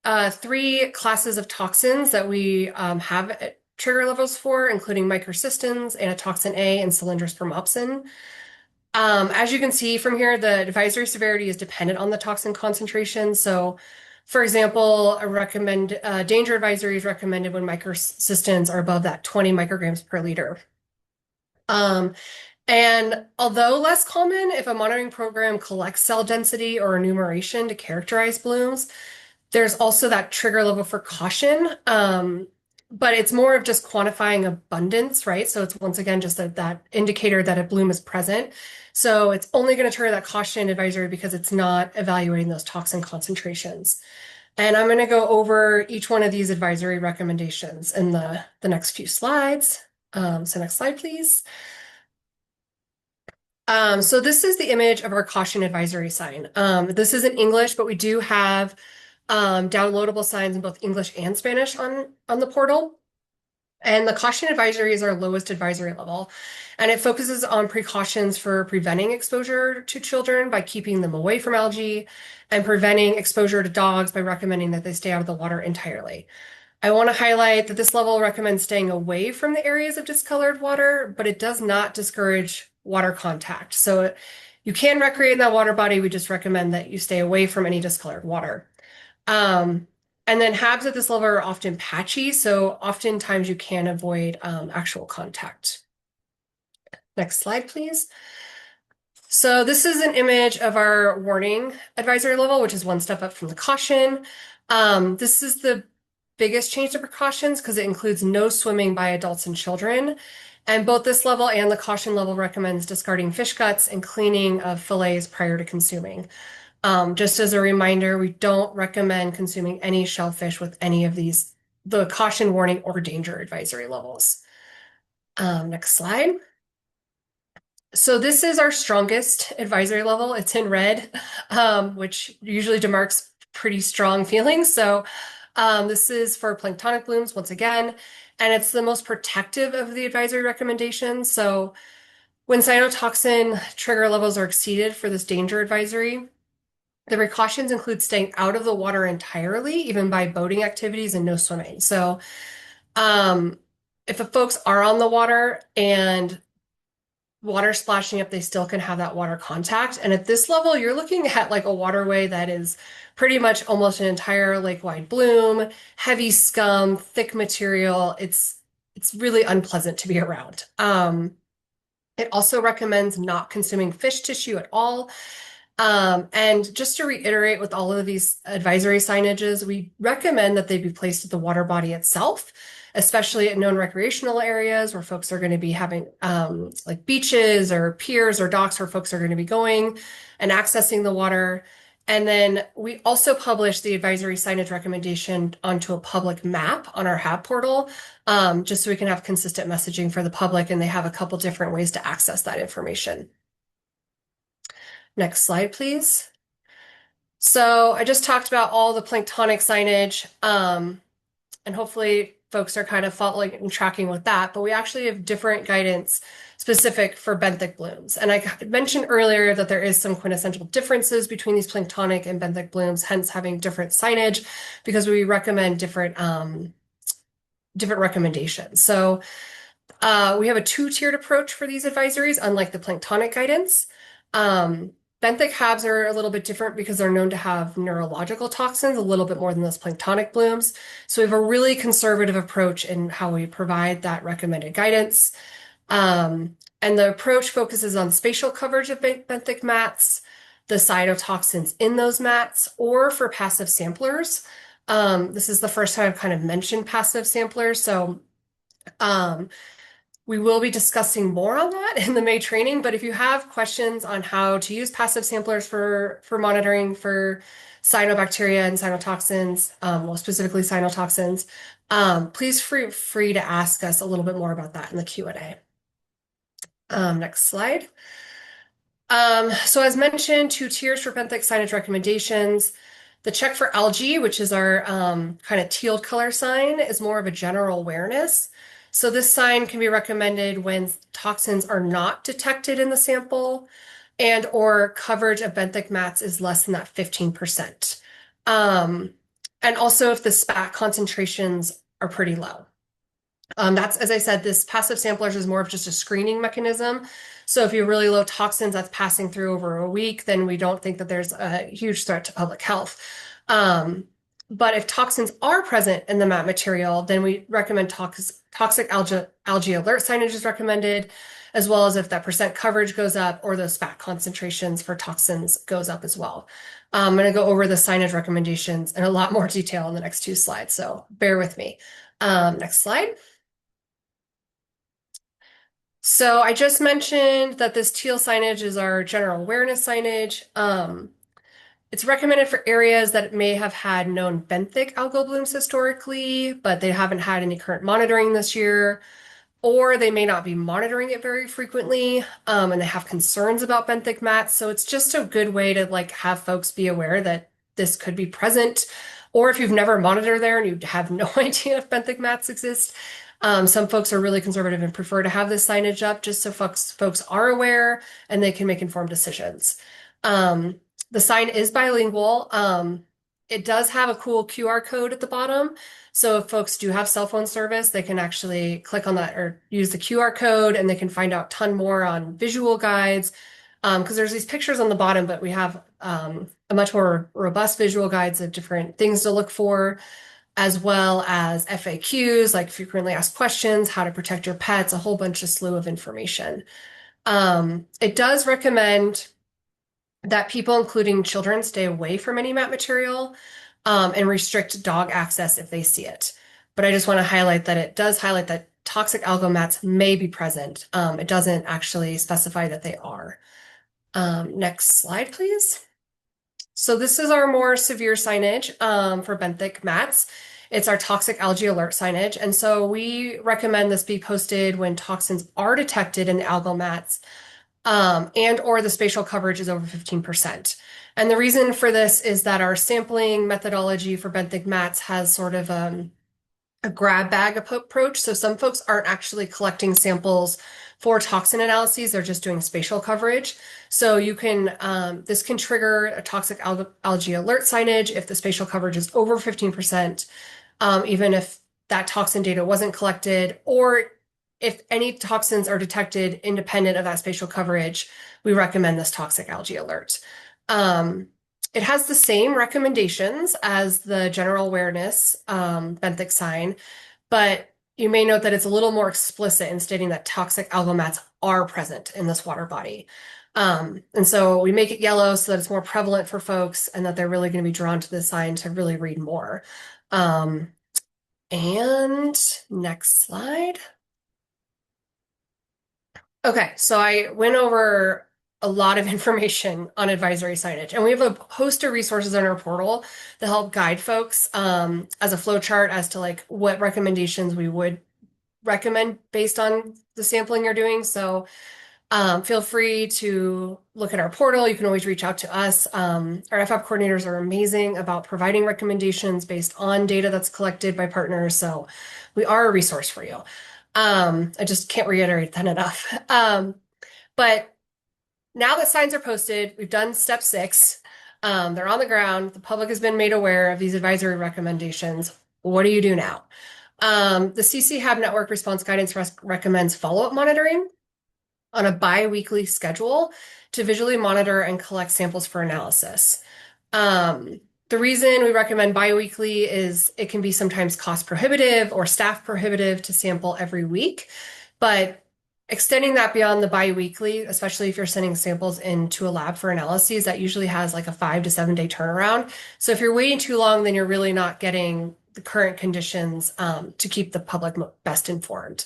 3 classes of toxins that we have trigger levels for, including microcystins, anatoxin A, and cylindrospermopsin. As you can see from here, the advisory severity is dependent on the toxin concentration. So, for example, danger advisory is recommended when microcystins are above that 20 micrograms per liter. And although less common, if a monitoring program collects cell density or enumeration to characterize blooms, there's also that trigger level for caution. But it's more of just quantifying abundance, right? So it's once again just that indicator that a bloom is present. So it's only going to trigger that caution advisory because it's not evaluating those toxin concentrations. And I'm going to go over each one of these advisory recommendations in the next few slides. So next slide, please. So this is the image of our caution advisory sign. This is in English, but we do have downloadable signs in both English and Spanish on the portal. And the caution advisory is our lowest advisory level. And it focuses on precautions for preventing exposure to children by keeping them away from algae and preventing exposure to dogs by recommending that they stay out of the water entirely. I want to highlight that this level recommends staying away from the areas of discolored water, but it does not discourage water contact. So you can recreate in that water body. We just recommend that you stay away from any discolored water. And then HABs at this level are often patchy, so oftentimes you can avoid actual contact. Next slide, please. So this is an image of our warning advisory level, which is one step up from the caution. This is the biggest change to precautions because it includes no swimming by adults and children. And both this level and the caution level recommends discarding fish guts and cleaning of fillets prior to consuming. Just as a reminder, we don't recommend consuming any shellfish with any of these, the caution, warning, or danger advisory levels. Next slide. So this is our strongest advisory level. It's in red, which usually demarks pretty strong feelings. So this is for planktonic blooms once again, and it's the most protective of the advisory recommendations. So when cyanotoxin trigger levels are exceeded for this danger advisory, the precautions include staying out of the water entirely, even by boating activities and no swimming. So if the folks are on the water and water splashing up, they still can have that water contact. And at this level, you're looking at like a waterway that is pretty much almost an entire lake-wide bloom, heavy scum, thick material. It's really unpleasant to be around. It also recommends not consuming fish tissue at all. And just to reiterate with all of these advisory signages, we recommend that they be placed at the water body itself, especially at known recreational areas where folks are going to be having like beaches or piers or docks where folks are going to be going and accessing the water. And then we also publish the advisory signage recommendation onto a public map on our HAB portal, just so we can have consistent messaging for the public, and they have a couple different ways to access that information. Next slide, please. So I just talked about all the planktonic signage, and hopefully folks are kind of following and tracking with that, but we actually have different guidance specific for benthic blooms. And I mentioned earlier that there is some quintessential differences between these planktonic and benthic blooms, hence having different signage, because we recommend different recommendations. So we have a two-tiered approach for these advisories, unlike the planktonic guidance. Benthic HABs are a little bit different because they're known to have neurological toxins a little bit more than those planktonic blooms. So we have a really conservative approach in how we provide that recommended guidance. And the approach focuses on spatial coverage of benthic mats, the cytotoxins in those mats, or for passive samplers. This is the first time I've kind of mentioned passive samplers. So we will be discussing more on that in the May training, but if you have questions on how to use passive samplers for monitoring for cyanobacteria and cyanotoxins, well, specifically cyanotoxins, please feel free to ask us a little bit more about that in the Q&A. Next slide. So as mentioned, two tiers for benthic signage recommendations. The check for algae, which is our kind of teal color sign, is more of a general awareness. So this sign can be recommended when toxins are not detected in the sample and or coverage of benthic mats is less than that 15%. And also if the spat concentrations are pretty low. That's, as I said, this passive samplers is more of just a screening mechanism. So if you're really low toxins that's passing through over a week, then we don't think that there's a huge threat to public health. But if toxins are present in the mat material, then we recommend toxic algae alert signage is recommended, as well as if that percent coverage goes up or those fat concentrations for toxins goes up as well. I'm going to go over the signage recommendations in a lot more detail in the next two slides, so bear with me. Next slide. So I just mentioned that this teal signage is our general awareness signage. It's recommended for areas that may have had known benthic algal blooms historically, but they haven't had any current monitoring this year, or they may not be monitoring it very frequently, and they have concerns about benthic mats. So it's just a good way to like have folks be aware that this could be present, or if you've never monitored there and you have no idea if benthic mats exist, Some folks are really conservative and prefer to have this signage up just so folks are aware and they can make informed decisions. The sign is bilingual. It does have a cool QR code at the bottom. So if folks do have cell phone service, they can actually click on that or use the QR code and they can find out a ton more on visual guides. Because there's these pictures on the bottom, but we have a much more robust visual guides of different things to look for, as well as FAQs, like frequently asked questions, how to protect your pets, a whole bunch of slew of information. It does recommend that people, including children, stay away from any mat material and restrict dog access if they see it. But I just want to highlight that it does highlight that toxic algal mats may be present. It doesn't actually specify that they are. Next slide, please. So this is our more severe signage for benthic mats. It's our toxic algae alert signage. And so we recommend this be posted when toxins are detected in the algal mats and or the spatial coverage is over 15%. And the reason for this is that our sampling methodology for benthic mats has sort of a grab bag approach. So some folks aren't actually collecting samples for toxin analyses, they're just doing spatial coverage. So you can, this can trigger a toxic algae alert signage if the spatial coverage is over 15%, even if that toxin data wasn't collected, or if any toxins are detected independent of that spatial coverage, we recommend this toxic algae alert. It has the same recommendations as the general awareness benthic sign, but you may note that it's a little more explicit in stating that toxic algal mats are present in this water body. And so we make it yellow so that it's more prevalent for folks and that they're really going to be drawn to this sign to really read more. And next slide. Okay, so I went over a lot of information on advisory signage, and we have a host of resources on our portal that help guide folks as a flow chart as to like what recommendations we would recommend based on the sampling you're doing. So feel free to look at our portal. You can always reach out to us. Our FHAB coordinators are amazing about providing recommendations based on data that's collected by partners. So we are a resource for you. I just can't reiterate that enough. But now that signs are posted, we've done step 6. They're on the ground. The public has been made aware of these advisory recommendations. What do you do now? The CCHAB network response guidance recommends follow-up monitoring on a bi-weekly schedule to visually monitor and collect samples for analysis. The reason we recommend bi-weekly is it can be sometimes cost prohibitive or staff prohibitive to sample every week, but extending that beyond the bi-weekly, especially if you're sending samples into a lab for analyses, that usually has like a 5 to 7 day turnaround. So if you're waiting too long, then you're really not getting the current conditions to keep the public best informed.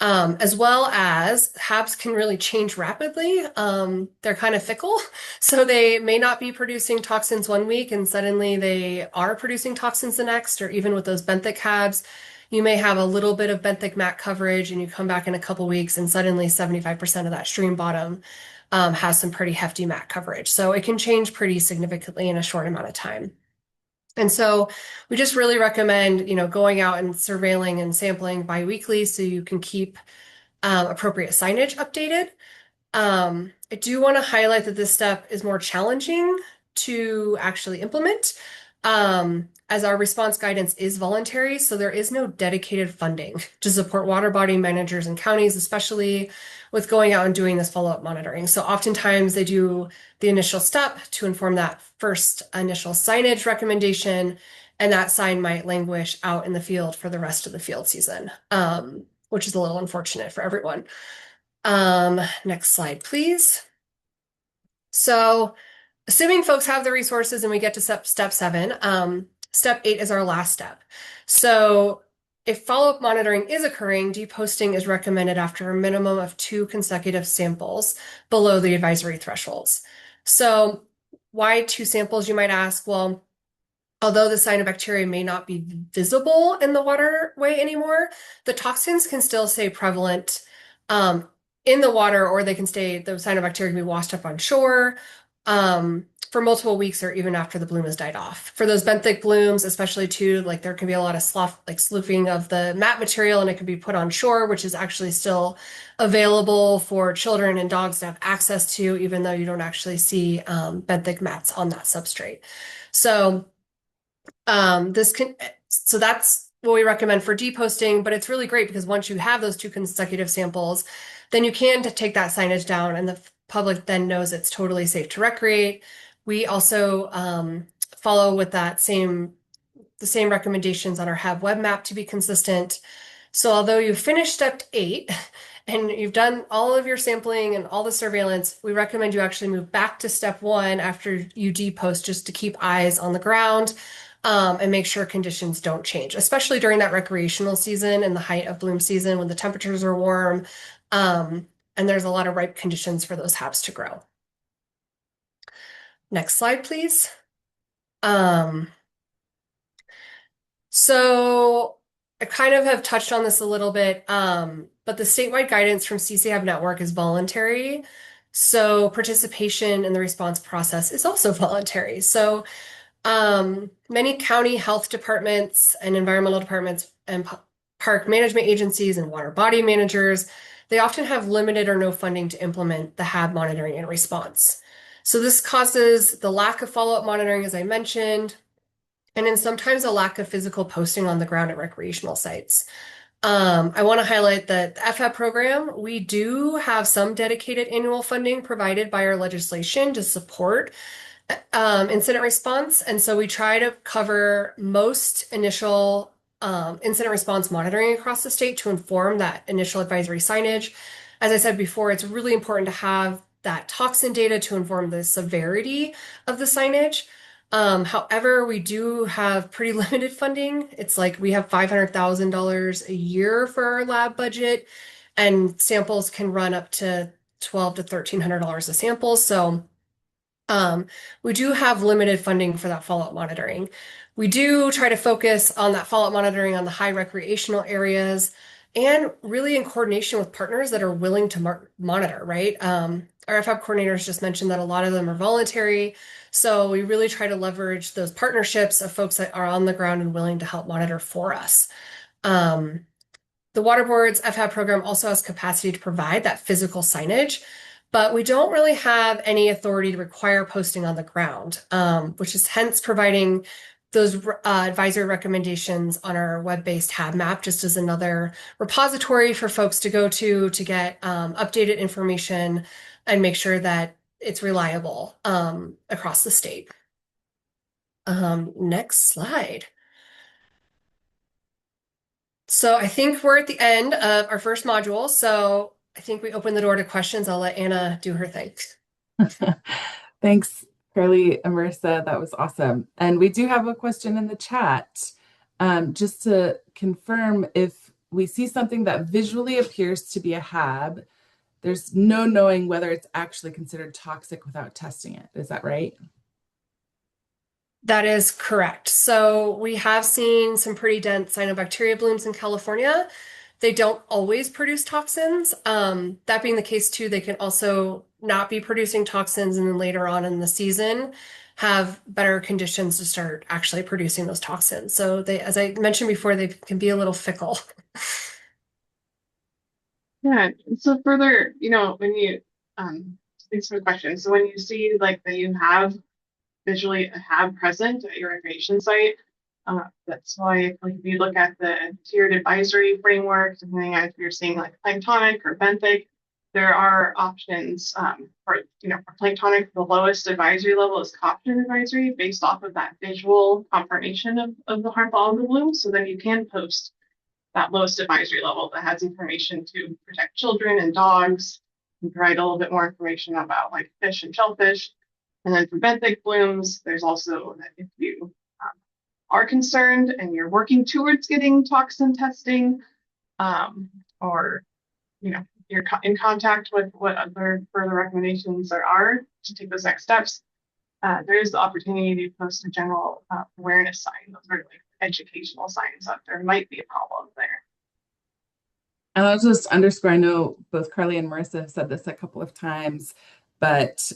As well as HABs can really change rapidly. They're kind of fickle, so they may not be producing toxins one week and suddenly they are producing toxins the next, or even with those benthic HABs, you may have a little bit of benthic mat coverage and you come back in a couple weeks and suddenly 75% of that stream bottom has some pretty hefty mat coverage. So it can change pretty significantly in a short amount of time. And so we just really recommend, going out and surveilling and sampling biweekly so you can keep appropriate signage updated. I do want to highlight that this step is more challenging to actually implement, as our response guidance is voluntary, so there is no dedicated funding to support water body managers and counties, especially with going out and doing this follow-up monitoring. So oftentimes they do the initial step to inform that first initial signage recommendation, and that sign might languish out in the field for the rest of the field season, which is a little unfortunate for everyone. Next slide, please. So assuming folks have the resources and we get to step 7, step 8 is our last step. So if follow-up monitoring is occurring, deposting is recommended after a minimum of 2 consecutive samples below the advisory thresholds. So why 2 samples, you might ask? Well, although the cyanobacteria may not be visible in the waterway anymore, the toxins can still stay prevalent in the water, or they can stay, the cyanobacteria can be washed up on shore. for multiple weeks or even after the bloom has died off. For those benthic blooms, especially too, like there can be a lot of slouging of the mat material, and it can be put on shore, which is actually still available for children and dogs to have access to, even though you don't actually see benthic mats on that substrate. So that's what we recommend for deposting, but it's really great because once you have those 2 consecutive samples, then you can take that signage down and the public then knows it's totally safe to recreate. We also follow with the same recommendations on our FHAB web map to be consistent. So although you've finished step 8 and you've done all of your sampling and all the surveillance, we recommend you actually move back to step 1 after you depost, just to keep eyes on the ground and make sure conditions don't change, especially during that recreational season and the height of bloom season when the temperatures are warm and there's a lot of ripe conditions for those HABs to grow. Next slide, please. So I kind of have touched on this a little bit, but the statewide guidance from CCHAB network is voluntary. So participation in the response process is also voluntary. So many county health departments and environmental departments and park management agencies and water body managers, they often have limited or no funding to implement the HAB monitoring and response. So this causes the lack of follow-up monitoring, as I mentioned, and then sometimes a lack of physical posting on the ground at recreational sites. I want to highlight that the FHAB program, we do have some dedicated annual funding provided by our legislation to support incident response. And so we try to cover most initial incident response monitoring across the state to inform that initial advisory signage. As I said before, it's really important to have that toxin data to inform the severity of the signage. However, we do have pretty limited funding. It's like we have $500,000 a year for our lab budget, and samples can run up to $1,200 to $1,300 a sample. So we do have limited funding for that follow-up monitoring. We do try to focus on that follow-up monitoring on the high recreational areas and really in coordination with partners that are willing to monitor, right? Our FHAB coordinators just mentioned that a lot of them are voluntary. So we really try to leverage those partnerships of folks that are on the ground and willing to help monitor for us. The Water Board's FHAB program also has capacity to provide that physical signage, but we don't really have any authority to require posting on the ground, which is hence providing those advisory recommendations on our web-based HAB map, just as another repository for folks to go to get updated information and make sure that it's reliable across the state. Next slide. So I think we're at the end of our first module. So I think we open the door to questions. I'll let Anna do her thing. Thanks, Carly and Marissa. That was awesome. And we do have a question in the chat. Just to confirm, if we see something that visually appears to be a HAB, there's no knowing whether it's actually considered toxic without testing it. Is that right? That is correct. So we have seen some pretty dense cyanobacteria blooms in California. They don't always produce toxins. That being the case too, they can also not be producing toxins and then later on in the season have better conditions to start actually producing those toxins. So they, as I mentioned before, they can be a little fickle. Yeah, so further, when you, thanks for the question. So when you see like that you have visually a HAB present at your recreation site, that's why like if you look at the tiered advisory framework, depending on if you're seeing like planktonic or benthic, there are options for planktonic, the lowest advisory level is caution advisory based off of that visual confirmation of the harmful algal bloom. So then you can post that lowest advisory level that has information to protect children and dogs and provide a little bit more information about like fish and shellfish. And then for benthic blooms, there's also that if you are concerned and you're working towards getting toxin testing, or you're in contact with what other further recommendations there are to take those next steps, there is the opportunity to post a general awareness sign. Those are like educational signs that there might be a problem there. And I'll just underscore, I know both Carly and Marissa have said this a couple of times, but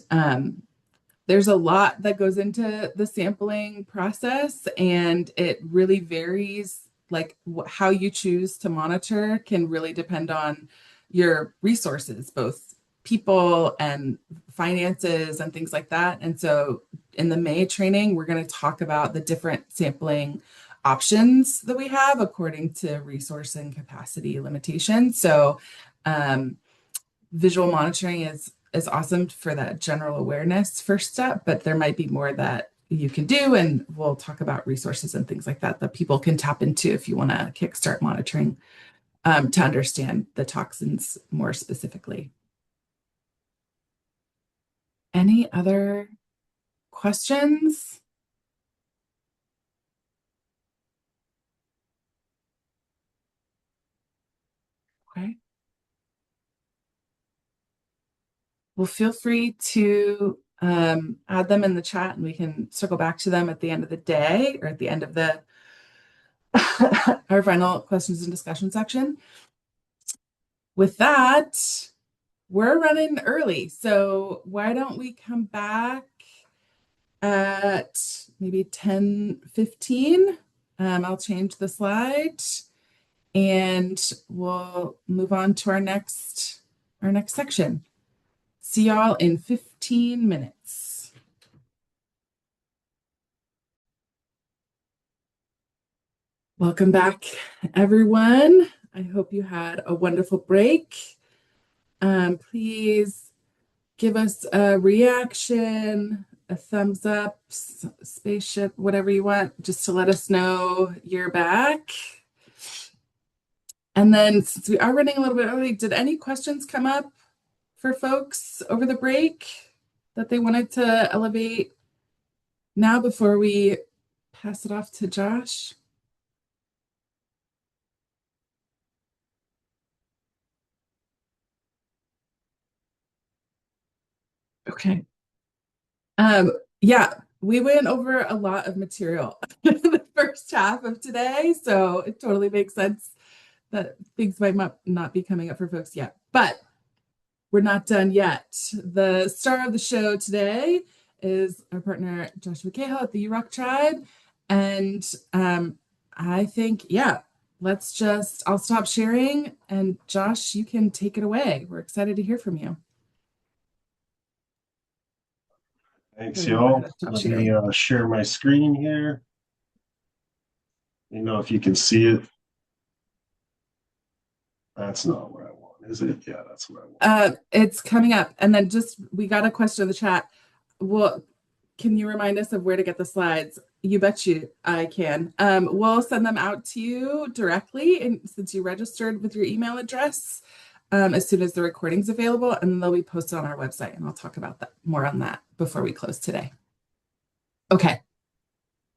there's a lot that goes into the sampling process, and it really varies. Like how you choose to monitor can really depend on your resources, both people and finances and things like that. And so in the May training, we're going to talk about the different sampling options that we have according to resource and capacity limitations. So visual monitoring is awesome for that general awareness first step, but there might be more that you can do, and we'll talk about resources and things like that that people can tap into if you want to kickstart monitoring to understand the toxins more specifically. Any other questions? Okay. Well, feel free to add them in the chat, and we can circle back to them at the end of the day or at the end of the our final questions and discussion section. With that, we're running early, so why don't we come back at maybe 10:15? I'll change the slide, and we'll move on to our next section. See y'all in 15 minutes. Welcome back, everyone. I hope you had a wonderful break. Please give us a reaction, a thumbs up, spaceship, whatever you want, just to let us know you're back. And then since we are running a little bit early, did any questions come up for folks over the break that they wanted to elevate now before we pass it off to Josh? Okay. Yeah, we went over a lot of material in the first half of today, so it totally makes sense that things might not be coming up for folks yet, but we're not done yet. The star of the show today is our partner, Joshua Cahill at the Yurok tribe. And I think, yeah, I'll stop sharing, and Josh, you can take it away. We're excited to hear from you. Thanks, y'all. Let me share my screen here. You know, if you can see it. That's not what I want, is it? Yeah, that's what I want. It's coming up. And then we got a question in the chat. Well, can you remind us of where to get the slides? You bet you I can. We'll send them out to you directly, and since you registered with your email address, as soon as the recording's available, and they'll be posted on our website, and I'll talk about that more on that before we close today. Okay.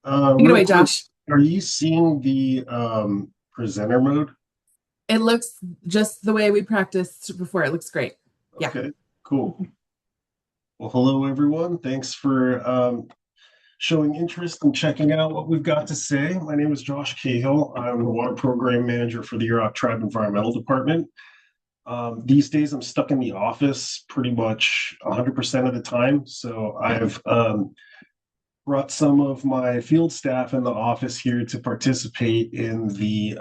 Take it away, Josh. Are you seeing the presenter mode? It looks just the way we practiced before. It looks great. Yeah. Okay, cool. Well, hello, everyone. Thanks for showing interest and checking out what we've got to say. My name is Josh Cahill. I'm the Water Program Manager for the Yurok Tribe Environmental Department. These days, I'm stuck in the office pretty much 100% of the time. So I've brought some of my field staff in the office here to participate in the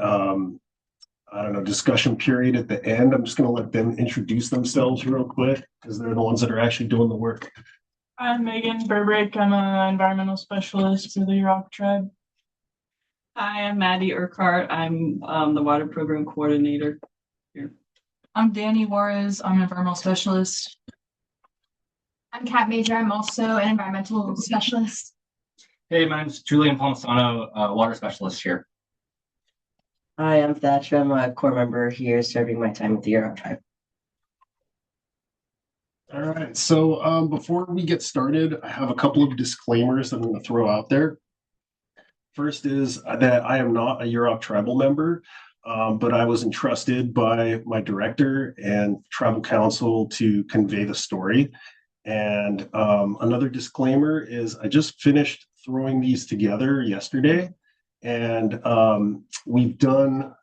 discussion period at the end. I'm just going to let them introduce themselves real quick because they're the ones that are actually doing the work. I'm Megan Burbrick. I'm an environmental specialist for the Yurok tribe. Hi, I'm Maddie Urquhart. I'm the water program coordinator here. I'm Danny Juarez. I'm an environmental specialist. I'm Kat Major. I'm also an environmental specialist. Hey, my name's Julian Palmisano, water specialist here. Hi, I'm Thatcher. I'm a core member here serving my time with the Yurok tribe. All right, so before we get started, I have a couple of disclaimers that I'm going to throw out there. First is that I am not a Yurok tribal member, but I was entrusted by my director and tribal council to convey the story. And another disclaimer is I just finished throwing these together yesterday, and we've done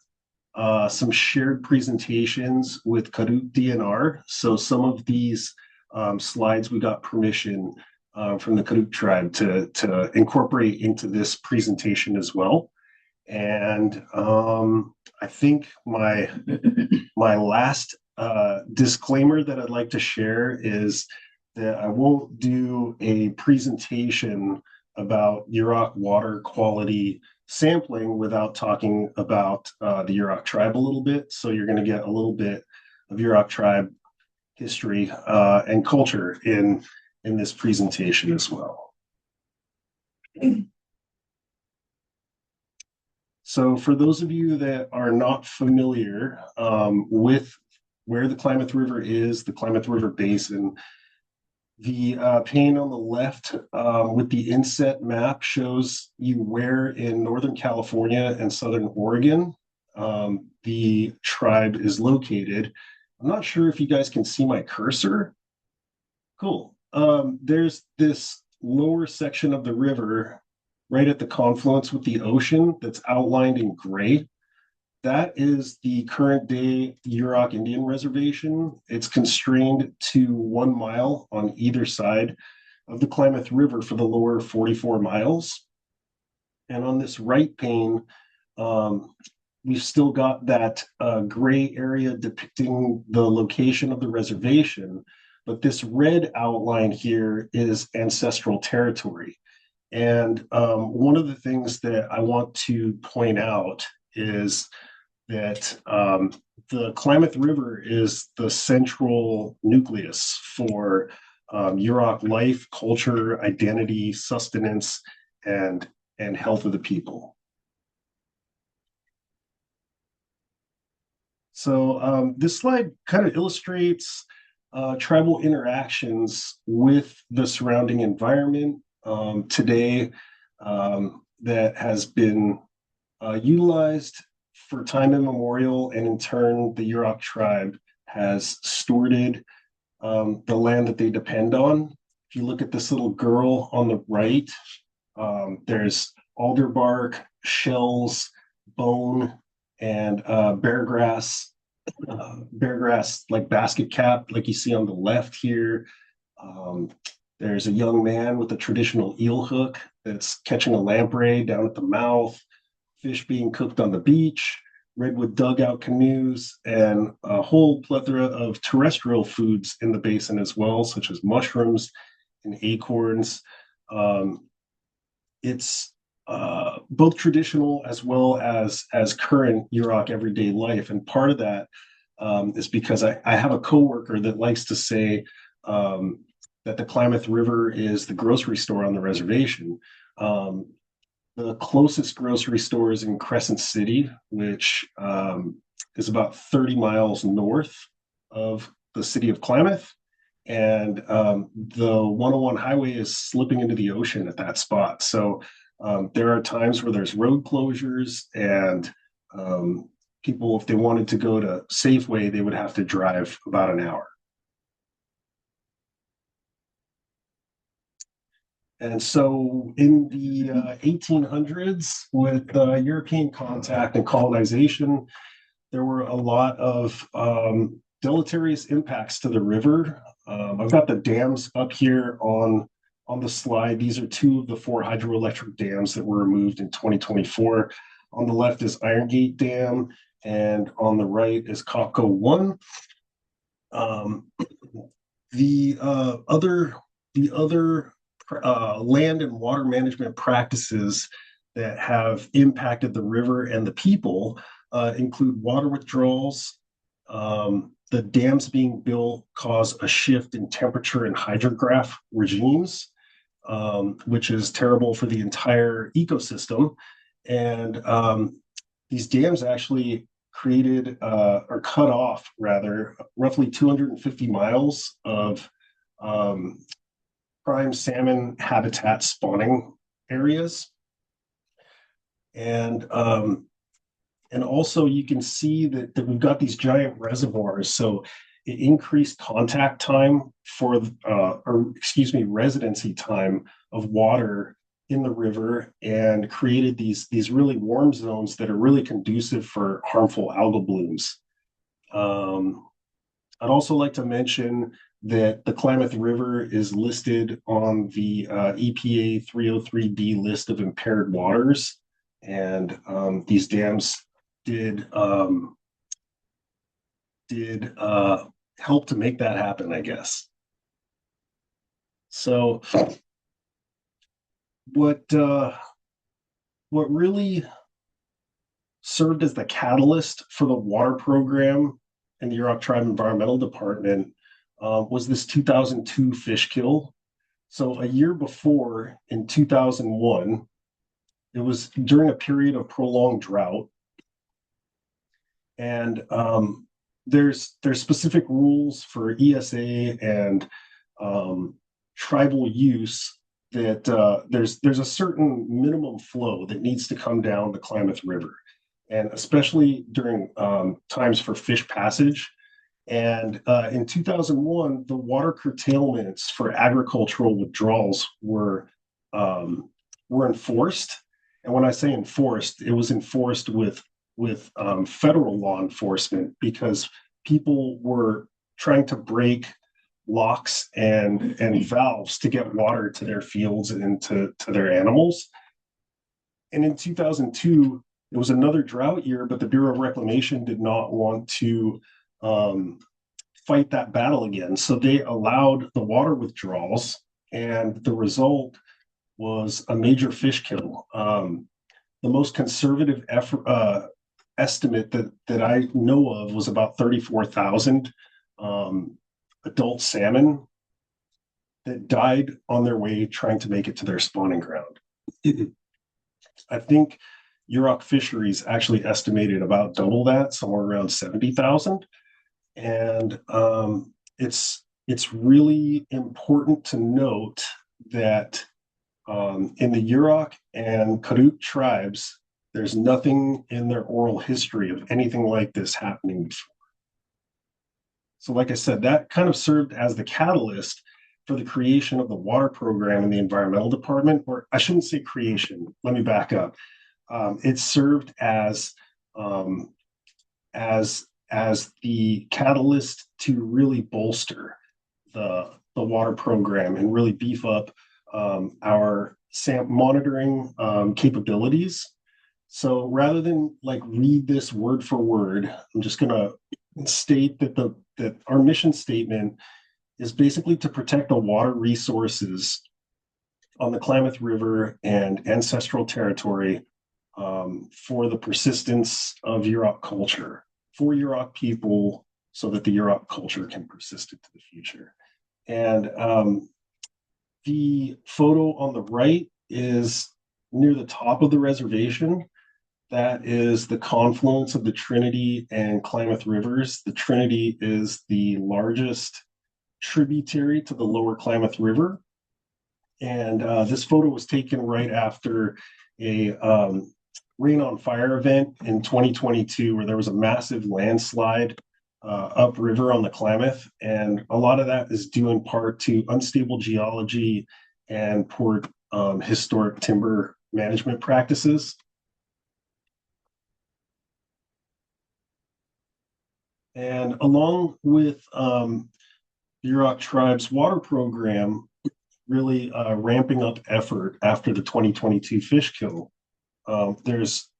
some shared presentations with Karuk DNR. So some of these slides we got permission from the Karuk tribe to incorporate into this presentation as well. And I think my last disclaimer that I'd like to share is that I won't do a presentation about Yurok water quality sampling without talking about the Yurok tribe a little bit. So you're going to get a little bit of Yurok tribe history and culture in this presentation as well. So for those of you that are not familiar with where the Klamath River is, the Klamath River Basin, the pane on the left with the inset map shows you where in Northern California and Southern Oregon the tribe is located. I'm not sure if you guys can see my cursor. Cool. There's this lower section of the river right at the confluence with the ocean that's outlined in gray. That is the current day Yurok Indian Reservation. It's constrained to 1 mile on either side of the Klamath River for the lower 44 miles. And on this right pane, we've still got that gray area depicting the location of the reservation, but this red outline here is ancestral territory. And one of the things that I want to point out is that the Klamath River is the central nucleus for Yurok life, culture, identity, sustenance, and health of the people. So this slide kind of illustrates tribal interactions with the surrounding environment today that has been utilized for time immemorial, and in turn, the Yurok tribe has stewarded the land that they depend on. If you look at this little girl on the right, there's alder bark, shells, bone, and bear grass like basket cap, like you see on the left here. There's a young man with a traditional eel hook that's catching a lamprey down at the mouth, fish being cooked on the beach, redwood dugout canoes, and a whole plethora of terrestrial foods in the basin as well, such as mushrooms and acorns. It's both traditional as well as current Yurok everyday life. And part of that is because I have a coworker that likes to say that the Klamath River is the grocery store on the reservation. The closest grocery store is in Crescent City, which is about 30 miles north of the city of Klamath. And the 101 highway is slipping into the ocean at that spot. So there are times where there's road closures, and people, if they wanted to go to Safeway, they would have to drive about an hour. And so in the 1800s, with European contact and colonization, there were a lot of deleterious impacts to the river. I've got the dams up here on the slide. These are 2 of the 4 hydroelectric dams that were removed in 2024. On the left is Iron Gate Dam, and on the right is Kopko 1. The other land and water management practices that have impacted the river and the people include water withdrawals. The dams being built cause a shift in temperature and hydrograph regimes, which is terrible for the entire ecosystem. And these dams actually created or cut off, rather, roughly 250 miles of prime salmon habitat spawning areas. And also you can see that we've got these giant reservoirs. So it increased contact time for, residency time of water in the river, and created these really warm zones that are really conducive for harmful algal blooms. I'd also like to mention that the Klamath River is listed on the EPA 303B list of impaired waters, and these dams did help to make that happen, I guess. So what really served as the catalyst for the water program in the Yurok Tribe Environmental Department was this 2002 fish kill. So a year before, in 2001, it was during a period of prolonged drought, and there's specific rules for ESA and tribal use that there's a certain minimum flow that needs to come down the Klamath River, and especially during times for fish passage. And in 2001, the water curtailments for agricultural withdrawals were enforced. And when I say enforced, it was enforced with federal law enforcement, because people were trying to break locks and valves to get water to their fields and to their animals. And in 2002, it was another drought year, but the Bureau of Reclamation did not want to fight that battle again. So they allowed the water withdrawals, and the result was a major fish kill. The most conservative estimate that I know of was about 34,000 adult salmon that died on their way trying to make it to their spawning ground. I think Yurok Fisheries actually estimated about double that, somewhere around 70,000. And it's really important to note that in the Yurok and Karuk tribes, there's nothing in their oral history of anything like this happening before. So like I said, that kind of served as the catalyst for the creation of the water program in the environmental department, or I shouldn't say creation, let me back up. It served as the catalyst to really bolster the water program and really beef up our monitoring capabilities. So rather than like read this word for word, I'm just going to state that our mission statement is basically to protect the water resources on the Klamath River and ancestral territory for the persistence of Yurok culture, for Yurok people, so that the Yurok culture can persist into the future. And the photo on the right is near the top of the reservation. That is the confluence of the Trinity and Klamath Rivers. The Trinity is the largest tributary to the lower Klamath River. And this photo was taken right after a Rain on Fire event in 2022, where there was a massive landslide upriver on the Klamath. And a lot of that is due in part to unstable geology and poor historic timber management practices. And along with the Yurok Tribe's water program really ramping up effort after the 2022 fish kill, there's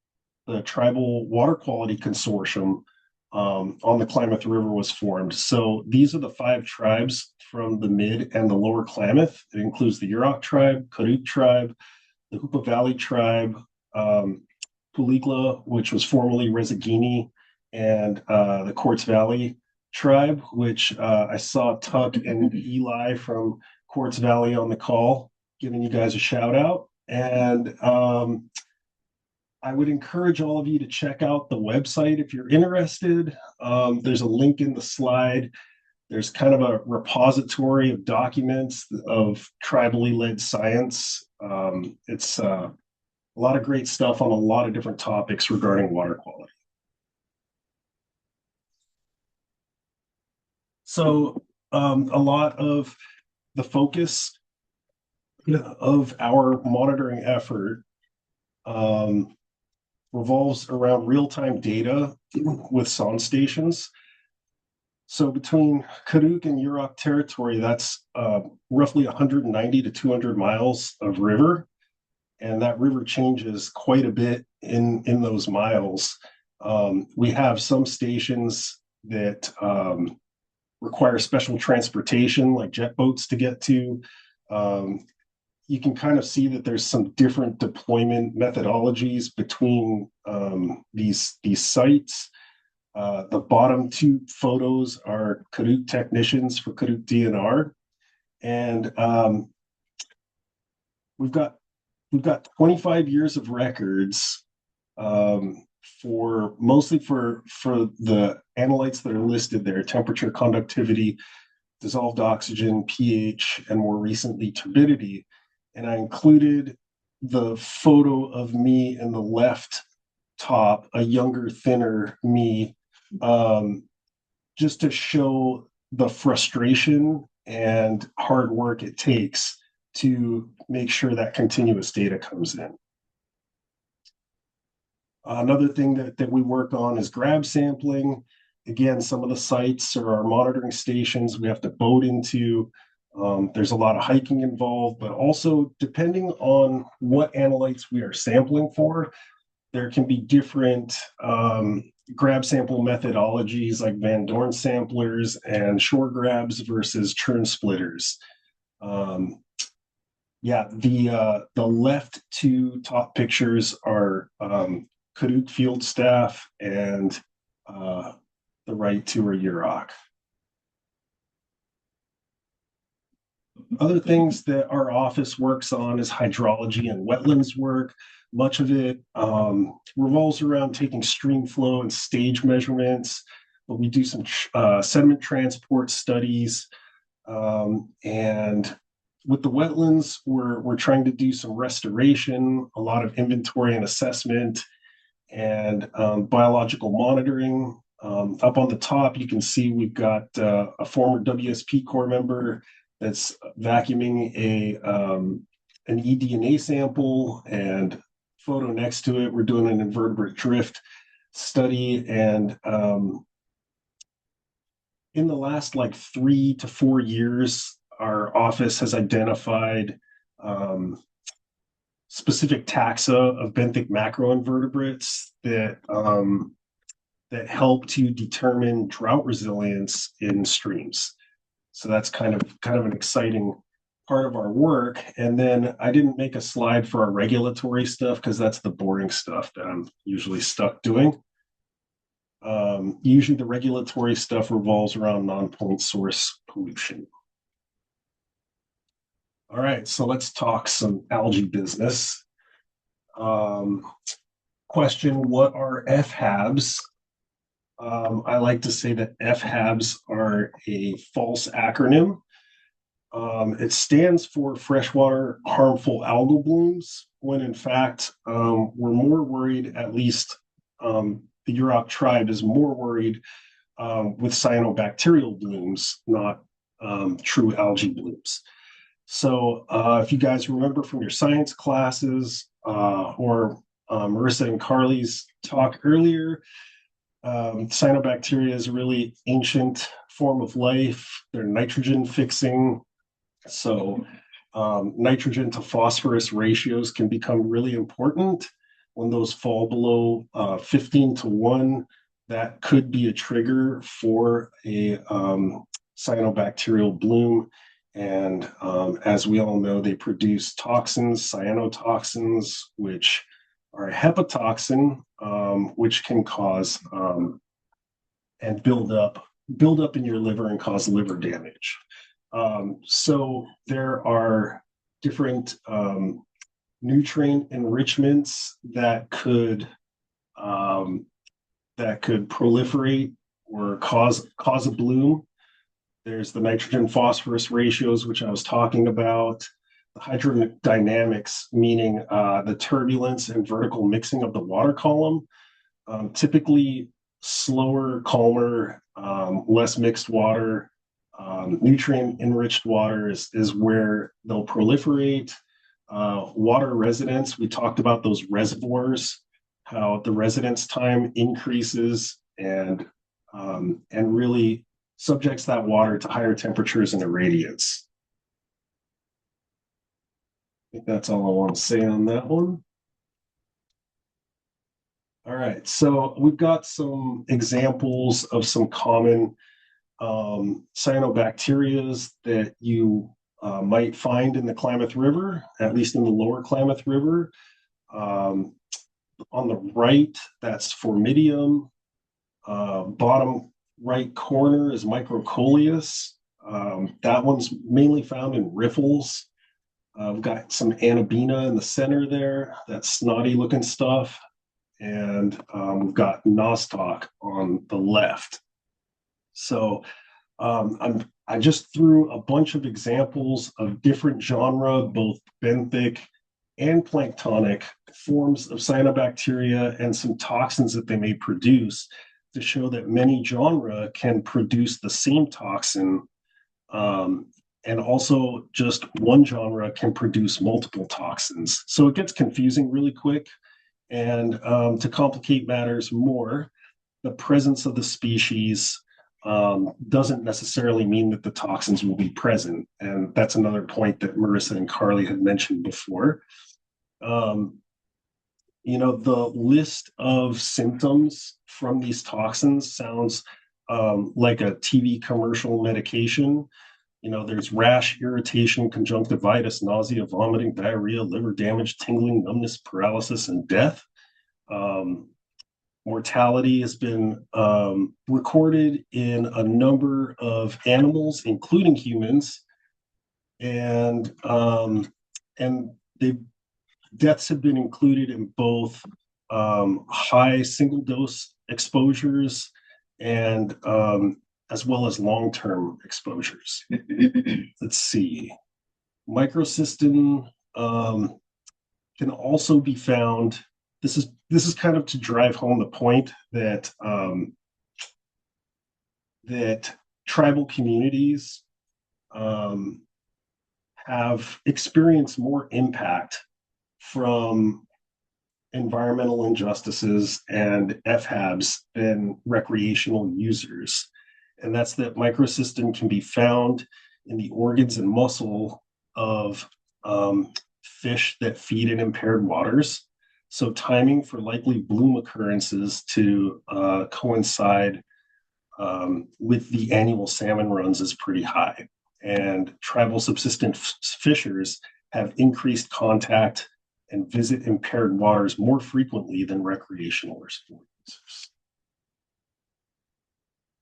the Tribal Water Quality Consortium on the Klamath River was formed. So these are the 5 tribes from the mid and the lower Klamath. It includes the Yurok Tribe, Karuk Tribe, the Hoopa Valley Tribe, Puligla, which was formerly Rezagini, and the Quartz Valley Tribe, which I saw Tuck and Eli from Quartz Valley on the call, giving you guys a shout out. And I would encourage all of you to check out the website if you're interested. There's a link in the slide. There's kind of a repository of documents of tribally led science. It's a lot of great stuff on a lot of different topics regarding water quality. So a lot of the focus of our monitoring effort revolves around real-time data with sound stations. So between Karuk and Yurok territory, that's roughly 190 to 200 miles of river. And that river changes quite a bit in those miles. We have some stations that require special transportation, like jet boats, to get to. You can kind of see that there's some different deployment methodologies between these sites. The bottom two photos are Karuk technicians for Karuk DNR, and we've got 25 years of records for mostly for the analytes that are listed there: temperature, conductivity, dissolved oxygen, pH, and more recently turbidity. And I included the photo of me in the left top, a younger, thinner me, just to show the frustration and hard work it takes to make sure that continuous data comes in. Another thing that we work on is grab sampling. Again, some of the sites are our monitoring stations we have to boat into. There's a lot of hiking involved, but also depending on what analytes we are sampling for, there can be different grab sample methodologies like Van Dorn samplers and shore grabs versus churn splitters. Yeah, the left two top pictures are Karuk field staff, and the right two are Yurok. Other things that our office works on is hydrology and wetlands work. Much of it revolves around taking stream flow and stage measurements, but we do some sediment transport studies. And with the wetlands, we're trying to do some restoration, a lot of inventory and assessment, and biological monitoring. Up on the top, you can see we've got a former WSP Corps member that's vacuuming an eDNA sample, and photo next to it, we're doing an invertebrate drift study. And in the last 3 to 4 years, our office has identified specific taxa of benthic macroinvertebrates that help to determine drought resilience in streams. So that's kind of an exciting part of our work. And then I didn't make a slide for our regulatory stuff because that's the boring stuff that I'm usually stuck doing. Usually the regulatory stuff revolves around non-point source pollution. All right, so let's talk some algae business. Question, what are FHABs? I like to say that FHABs are a false acronym. It stands for freshwater harmful algal blooms, when in fact, we're more worried, at least the Yurok tribe is more worried with cyanobacterial blooms, not true algae blooms. So if you guys remember from your science classes or Marissa and Carly's talk earlier, cyanobacteria is a really ancient form of life. They're nitrogen fixing. So nitrogen to phosphorus ratios can become really important. When those fall below 15 to 1, that could be a trigger for a cyanobacterial bloom. And as we all know, they produce toxins, cyanotoxins, which are a hepatotoxin, which can cause and build up in your liver and cause liver damage. So there are different nutrient enrichments that could proliferate or cause a bloom. There's the nitrogen phosphorus ratios, which I was talking about. The hydrodynamics, meaning the turbulence and vertical mixing of the water column. Typically slower, calmer, less mixed water, nutrient enriched water is where they'll proliferate. Water residence, we talked about those reservoirs, how the residence time increases, and really subjects that water to higher temperatures and irradiance. I think that's all I want to say on that one. All right, so we've got some examples of some common cyanobacterias that you might find in the Klamath River, at least in the lower Klamath River. On the right, that's Formidium. Bottom right corner is Microcoleus. That one's mainly found in riffles. We've got some Anabina in the center there, that snotty looking stuff. And we've got nostoc on the left. So I just threw a bunch of examples of different genre, both benthic and planktonic forms of cyanobacteria and some toxins that they may produce to show that many genera can produce the same toxin, and also just one genre can produce multiple toxins. So it gets confusing really quick. And to complicate matters more, the presence of the species doesn't necessarily mean that the toxins will be present. And that's another point that Marissa and Carly had mentioned before. You know, the list of symptoms from these toxins sounds like a TV commercial medication. You know, there's rash, irritation, conjunctivitis, nausea, vomiting, diarrhea, liver damage, tingling, numbness, paralysis, and death. Mortality has been recorded in a number of animals, including humans, and deaths have been included in both high single dose exposures and as well as long-term exposures. Let's see. Microcystin can also be found. This is kind of to drive home the point that that tribal communities have experienced more impact from environmental injustices and FHABs than recreational users. And that's that microcystin can be found in the organs and muscle of fish that feed in impaired waters. So timing for likely bloom occurrences to coincide with the annual salmon runs is pretty high. And tribal subsistent fishers have increased contact and visit impaired waters more frequently than recreational or sport users.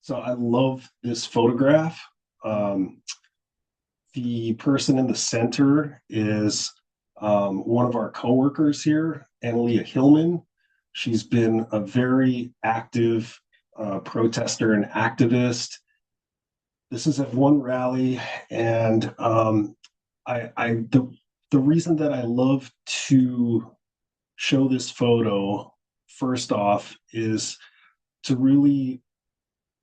So I love this photograph. The person in the center is one of our coworkers here, Analia Hillman. She's been a very active protester and activist. This is at one rally, and the reason that I love to show this photo, first off, is to really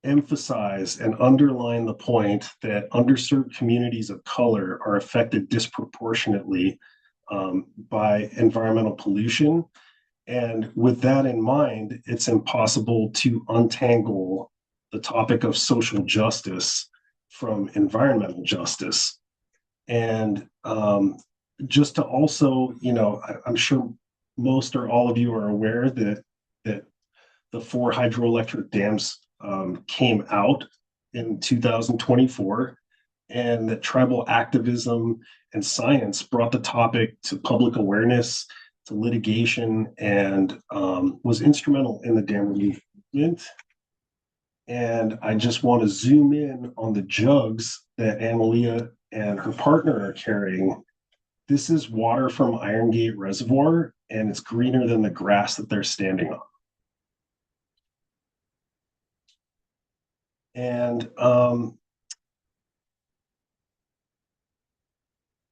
emphasize and underline the point that underserved communities of color are affected disproportionately by environmental pollution. And with that in mind, it's impossible to untangle the topic of social justice from environmental justice. And just to also, you know, I'm sure most or all of you are aware that the 4 hydroelectric dams came out in 2024, and that tribal activism and science brought the topic to public awareness, to litigation, and was instrumental in the dam relief movement. And I just want to zoom in on the jugs that Analia and her partner are carrying. This is water from Iron Gate Reservoir, and it's greener than the grass that they're standing on. And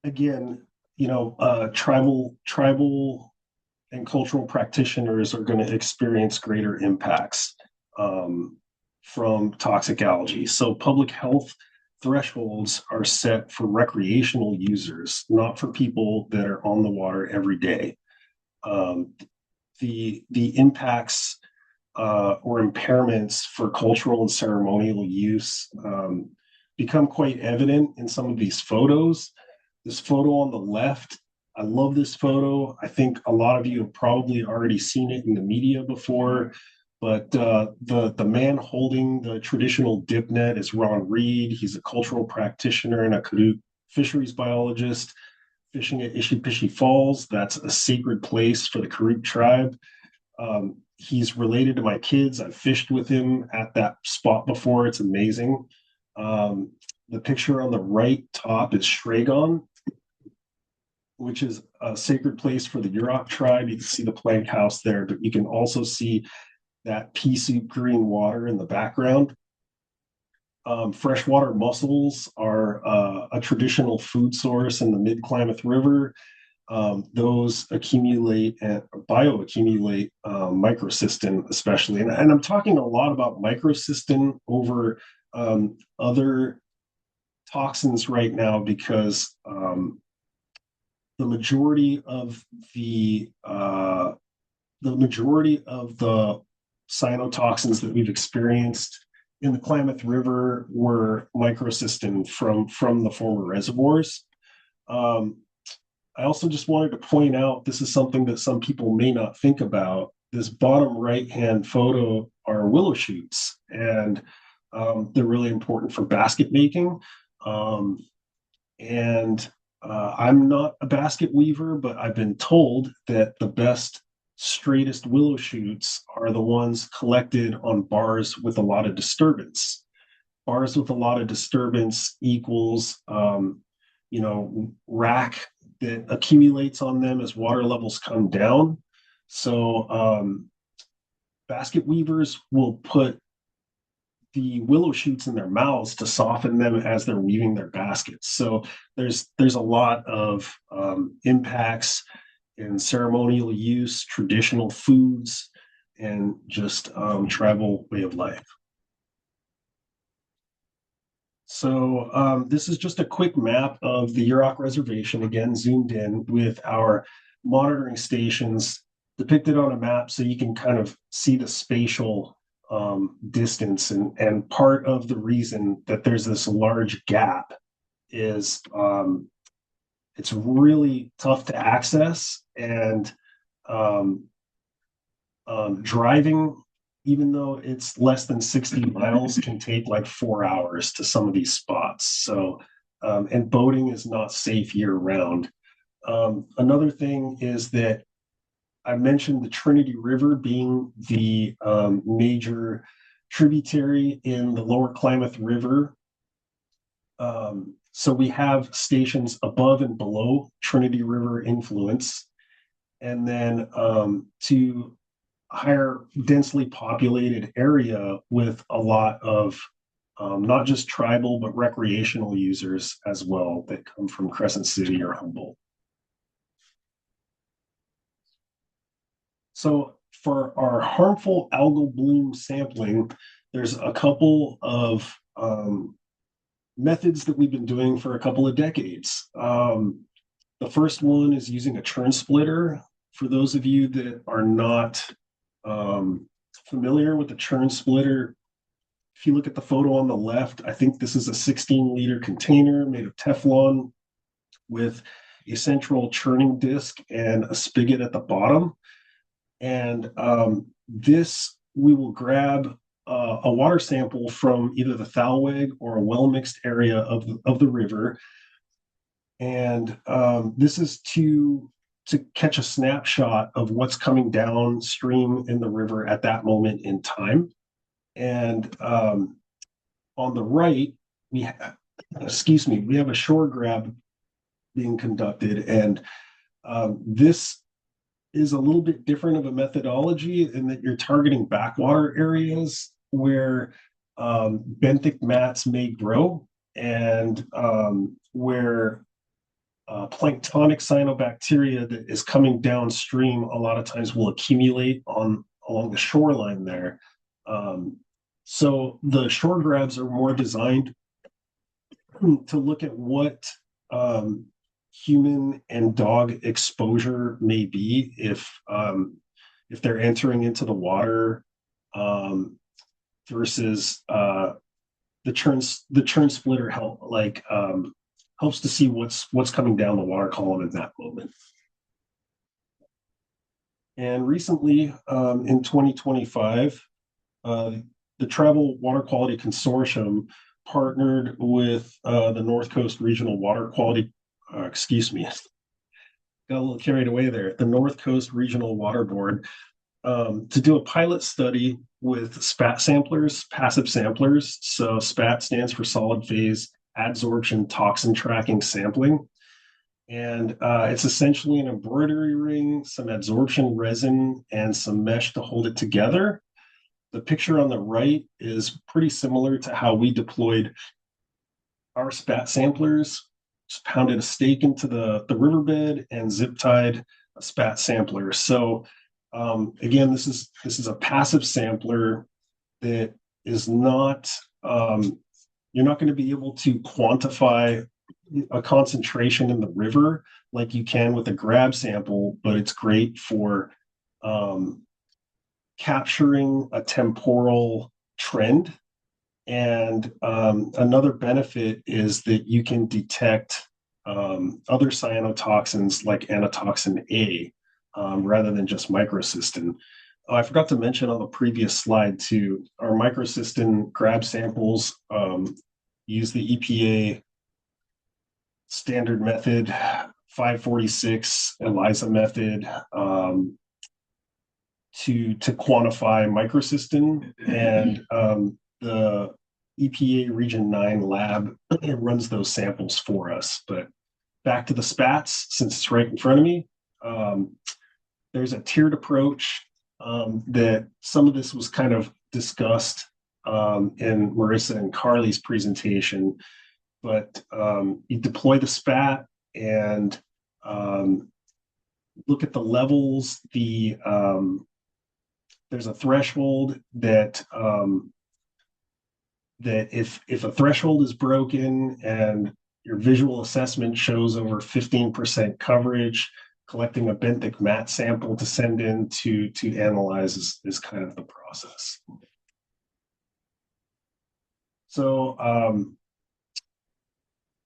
again, you know, tribal and cultural practitioners are going to experience greater impacts from toxic algae. So public health thresholds are set for recreational users, not for people that are on the water every day. The impacts or impairments for cultural and ceremonial use become quite evident in some of these photos. This photo on the left, I love this photo. I think a lot of you have probably already seen it in the media before, but the man holding the traditional dip net is Ron Reed. He's a cultural practitioner and a Karuk fisheries biologist fishing at Ishipishi Falls. That's a sacred place for the Karuk tribe. He's related to my kids. I've fished with him at that spot before. It's amazing. The picture on the right top is Shragon, which is a sacred place for the Yurok tribe. You can see the plank house there, but you can also see that pea soup green water in the background. Freshwater mussels are a traditional food source in the Mid-Klamath River. Those accumulate and bioaccumulate microcystin, especially. And I'm talking a lot about microcystin over other toxins right now because the majority of the cyanotoxins that we've experienced in the Klamath River were microcystin from the former reservoirs. I also just wanted to point out, this is something that some people may not think about. This bottom right-hand photo are willow shoots, and they're really important for basket making. I'm not a basket weaver, but I've been told that the best, straightest willow shoots are the ones collected on bars with a lot of disturbance. Bars with a lot of disturbance equals, rack that accumulates on them as water levels come down. So basket weavers will put the willow shoots in their mouths to soften them as they're weaving their baskets. So there's a lot of impacts in ceremonial use, traditional foods, and just tribal way of life. So this is just a quick map of the Yurok Reservation, again, zoomed in with our monitoring stations depicted on a map so you can kind of see the spatial distance. And part of the reason that there's this large gap is it's really tough to access, and driving, even though it's less than 60 miles, can take like 4 hours to some of these spots. So, and boating is not safe year round. Another thing is that I mentioned the Trinity River being the major tributary in the lower Klamath River. So we have stations above and below Trinity River influence. And then to higher densely populated area with a lot of not just tribal, but recreational users as well that come from Crescent City or Humboldt. So for our harmful algal bloom sampling, there's a couple of methods that we've been doing for a couple of decades. The first one is using a churn splitter. For those of you that are not familiar with the churn splitter, if you look at the photo on the left, I think this is a 16-liter container made of Teflon with a central churning disc and a spigot at the bottom. And this, we will grab a water sample from either the Thalweg or a well-mixed area of the river. And this is to catch a snapshot of what's coming downstream in the river at that moment in time. And on the right, we have a shore grab being conducted. And this is a little bit different of a methodology in that you're targeting backwater areas where benthic mats may grow and where planktonic cyanobacteria that is coming downstream a lot of times will accumulate along the shoreline there. So the shore grabs are more designed to look at what human and dog exposure may be if they're entering into the water versus the churn splitter helps to see what's coming down the water column at that moment. And recently, in 2025, the Tribal Water Quality Consortium partnered with the North Coast Regional Water Quality, got a little carried away there, the North Coast Regional Water Board, to do a pilot study with SPAT samplers, passive samplers. So SPAT stands for solid phase adsorption toxin tracking sampling. And it's essentially an embroidery ring, some adsorption resin, and some mesh to hold it together. The picture on the right is pretty similar to how we deployed our SPAT samplers. Just pounded a stake into the riverbed and zip tied a SPAT sampler. So again, this is a passive sampler that is not, you're not going to be able to quantify a concentration in the river like you can with a grab sample, but it's great for capturing a temporal trend. And another benefit is that you can detect other cyanotoxins like anatoxin A rather than just microcystin. I forgot to mention on the previous slide too, our microcystin grab samples use the EPA standard method 546 ELISA method to quantify microcystin, and the EPA Region 9 lab runs those samples for us. But back to the SPATs, since it's right in front of me, there's a tiered approach that some of this was kind of discussed in Marissa and Carly's presentation, but you deploy the SPAT and look at the levels. There's a threshold that if a threshold is broken and your visual assessment shows over 15% coverage, collecting a benthic mat sample to send in to analyze is kind of the process. So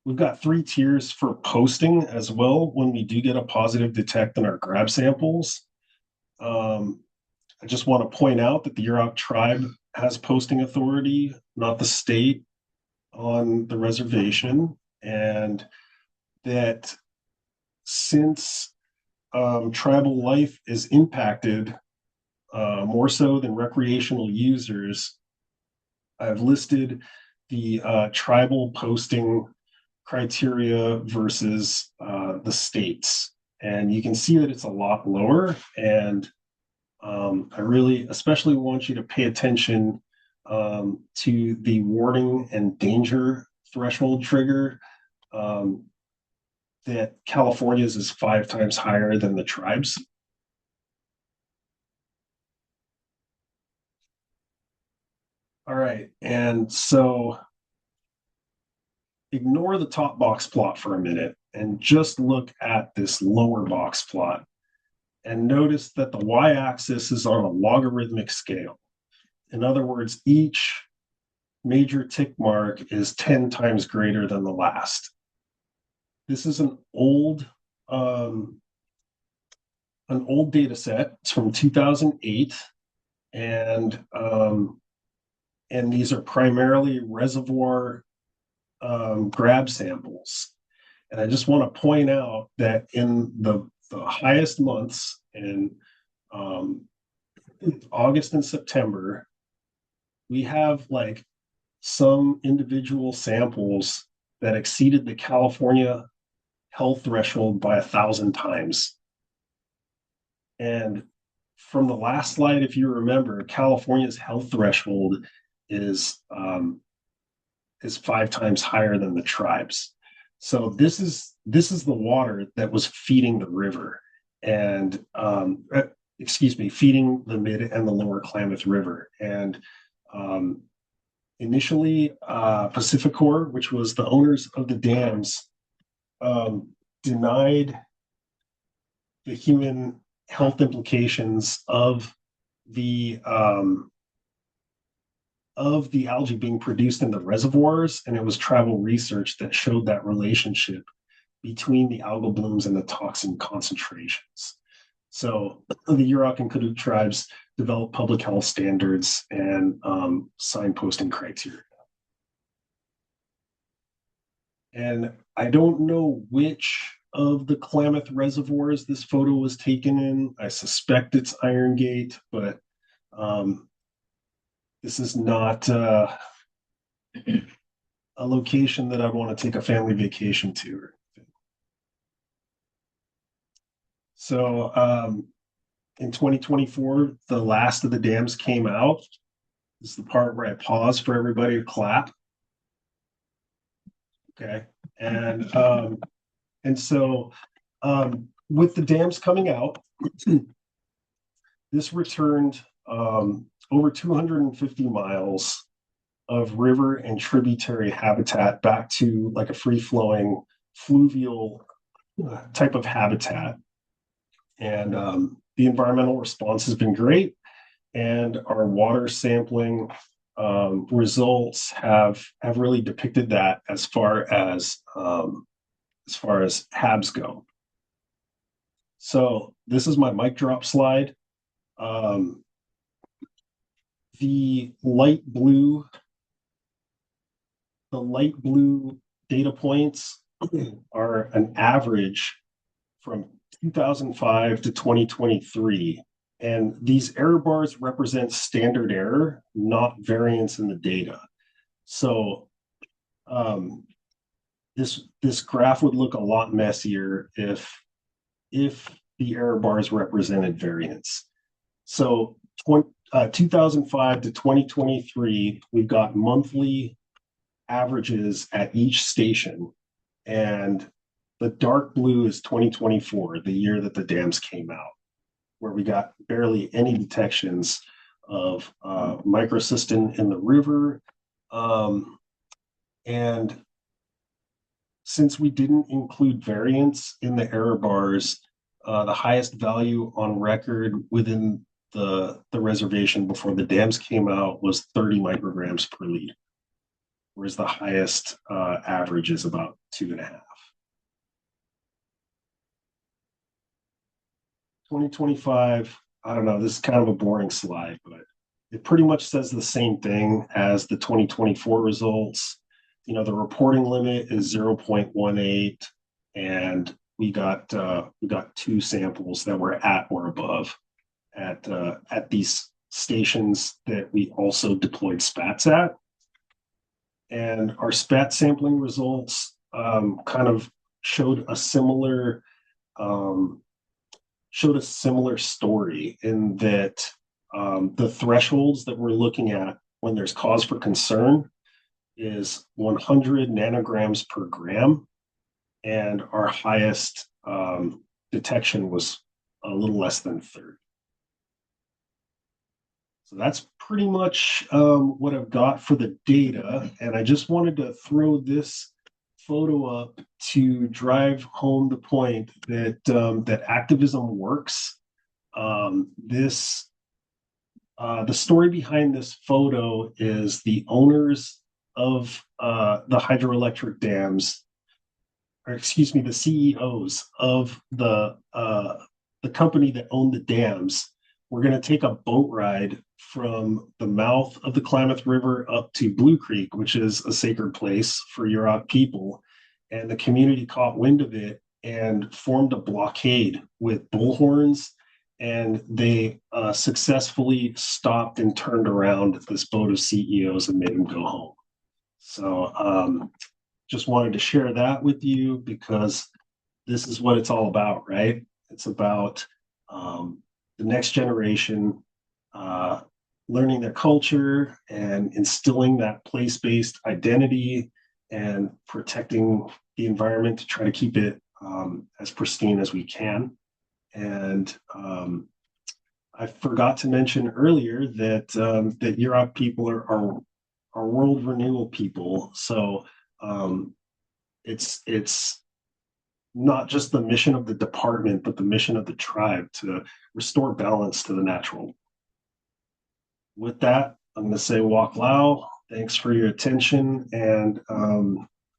we've got 3 tiers for posting as well when we do get a positive detect in our grab samples. I just want to point out that the Yurok tribe has posting authority, not the state, on the reservation, and that since tribal life is impacted more so than recreational users, I've listed the tribal posting criteria versus the states, and you can see that it's a lot lower. And I really especially want you to pay attention to the warning and danger threshold trigger. That California's is 5 times higher than the tribes. All right, and so ignore the top box plot for a minute and just look at this lower box plot and notice that the y-axis is on a logarithmic scale. In other words, each major tick mark is 10 times greater than the last. This is an old data set. It's from 2008, and these are primarily reservoir grab samples. And I just want to point out that in the highest months in August and September, we have like some individual samples that exceeded the California health threshold by 1,000 times. And from the last slide, if you remember, California's health threshold is 5 times higher than the tribes. So this is the water that was feeding the river and feeding the mid and the lower Klamath River. And initially, Pacificor, which was the owners of the dams, denied the human health implications of the of the algae being produced in the reservoirs, and it was tribal research that showed that relationship between the algal blooms and the toxin concentrations. So the Yurok and Kaduk tribes developed public health standards and signposting criteria. And I don't know which of the Klamath reservoirs this photo was taken in. I suspect it's Iron Gate, but this is not a location that I'd want to take a family vacation to. So in 2024, the last of the dams came out. This is the part where I pause for everybody to clap. Okay, and so with the dams coming out, this returned over 250 miles of river and tributary habitat back to like a free-flowing fluvial type of habitat. And the environmental response has been great, and our water sampling results have really depicted that as far as HABs go. So this is my mic drop slide. The light blue data points are an average from 2005 to 2023. And these error bars represent standard error, not variance in the data. So this graph would look a lot messier if the error bars represented variance. So 2005 to 2023, we've got monthly averages at each station, and the dark blue is 2024, the year that the dams came out, where we got barely any detections of microcystin in the river. And since we didn't include variance in the error bars, the highest value on record within the reservation before the dams came out was 30 micrograms per liter, whereas the highest average is about 2.5. 2025, I don't know, this is kind of a boring slide, but it pretty much says the same thing as the 2024 results. You know, the reporting limit is 0.18, and we got 2 samples that were at or above at these stations that we also deployed spats at. And our spat sampling results kind of showed a similar story in that the thresholds that we're looking at when there's cause for concern is 100 nanograms per gram, and our highest detection was a little less than 30. So that's pretty much what I've got for the data, and I just wanted to throw this photo up to drive home the point that that activism works. The story behind this photo is the owners of the hydroelectric dams, or excuse me, the CEOs of the company that owned the dams. We're going to take a boat ride from the mouth of the Klamath River up to Blue Creek, which is a sacred place for Yurok people. And the community caught wind of it and formed a blockade with bullhorns, and they successfully stopped and turned around this boat of CEOs and made them go home. So just wanted to share that with you, because this is what it's all about, right? It's about the next generation learning their culture and instilling that place-based identity and protecting the environment to try to keep it as pristine as we can. And I forgot to mention earlier that that Yurok people are world renewal people. So it's not just the mission of the department, but the mission of the tribe to restore balance to the natural. With that, I'm going to say walk lao. Thanks for your attention, and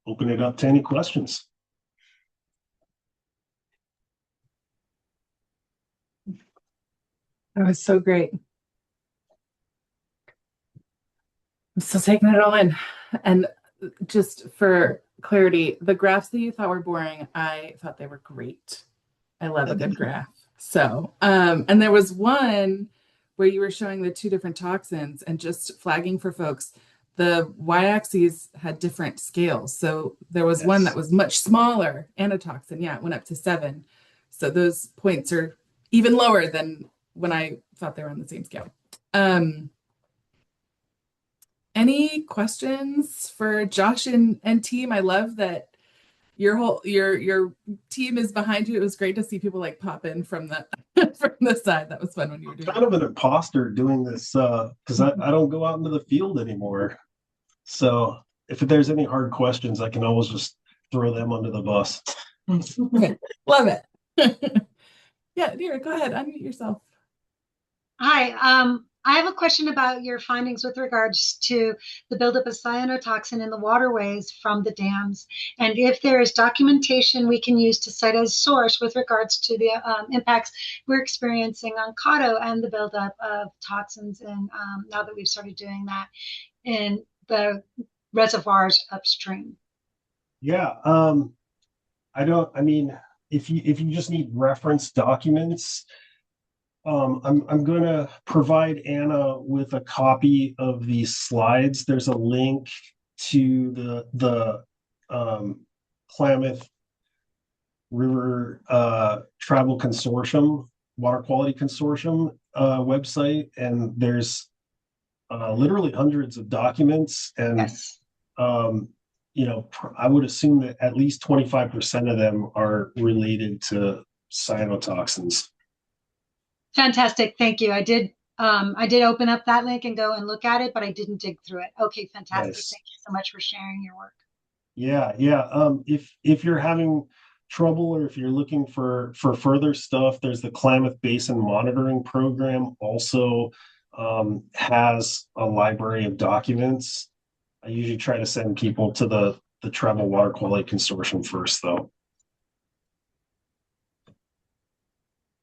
open it up to any questions. That was so great. I'm still taking it all in. And just for clarity, the graphs that you thought were boring, I thought they were great. I love a good graph. So, and there was one where you were showing the two different toxins and just flagging for folks, the y-axes had different scales. So there was one that was much smaller, antitoxin. Yeah, it went up to 7. So those points are even lower than when I thought they were on the same scale. Any questions for Josh and team? I love that your team is behind you. It was great to see people like pop in from the from the side. That was fun when you were doing kind of an imposter doing this because I don't go out into the field anymore. So if there's any hard questions, I can always just throw them under the bus. Okay. Love it. Yeah, dear, go ahead, unmute yourself. Hi, I have a question about your findings with regards to the buildup of cyanotoxin in the waterways from the dams, and if there is documentation we can use to cite as source with regards to the impacts we're experiencing on Cotto and the buildup of toxins, and now that we've started doing that in the reservoirs upstream. Yeah, if you just need reference documents, I'm going to provide Anna with a copy of these slides. There's a link to the Klamath River Tribal Consortium, Water Quality Consortium website, and there's literally hundreds of documents. And yes. I would assume that at least 25% of them are related to cyanotoxins. Fantastic, thank you. I did open up that link and go and look at it, but I didn't dig through it. Okay, fantastic. Nice. Thank you so much for sharing your work. Yeah. If you're having trouble or if you're looking for further stuff, there's the Klamath Basin Monitoring Program also has a library of documents. I usually try to send people to the Tribal Water Quality Consortium first, though.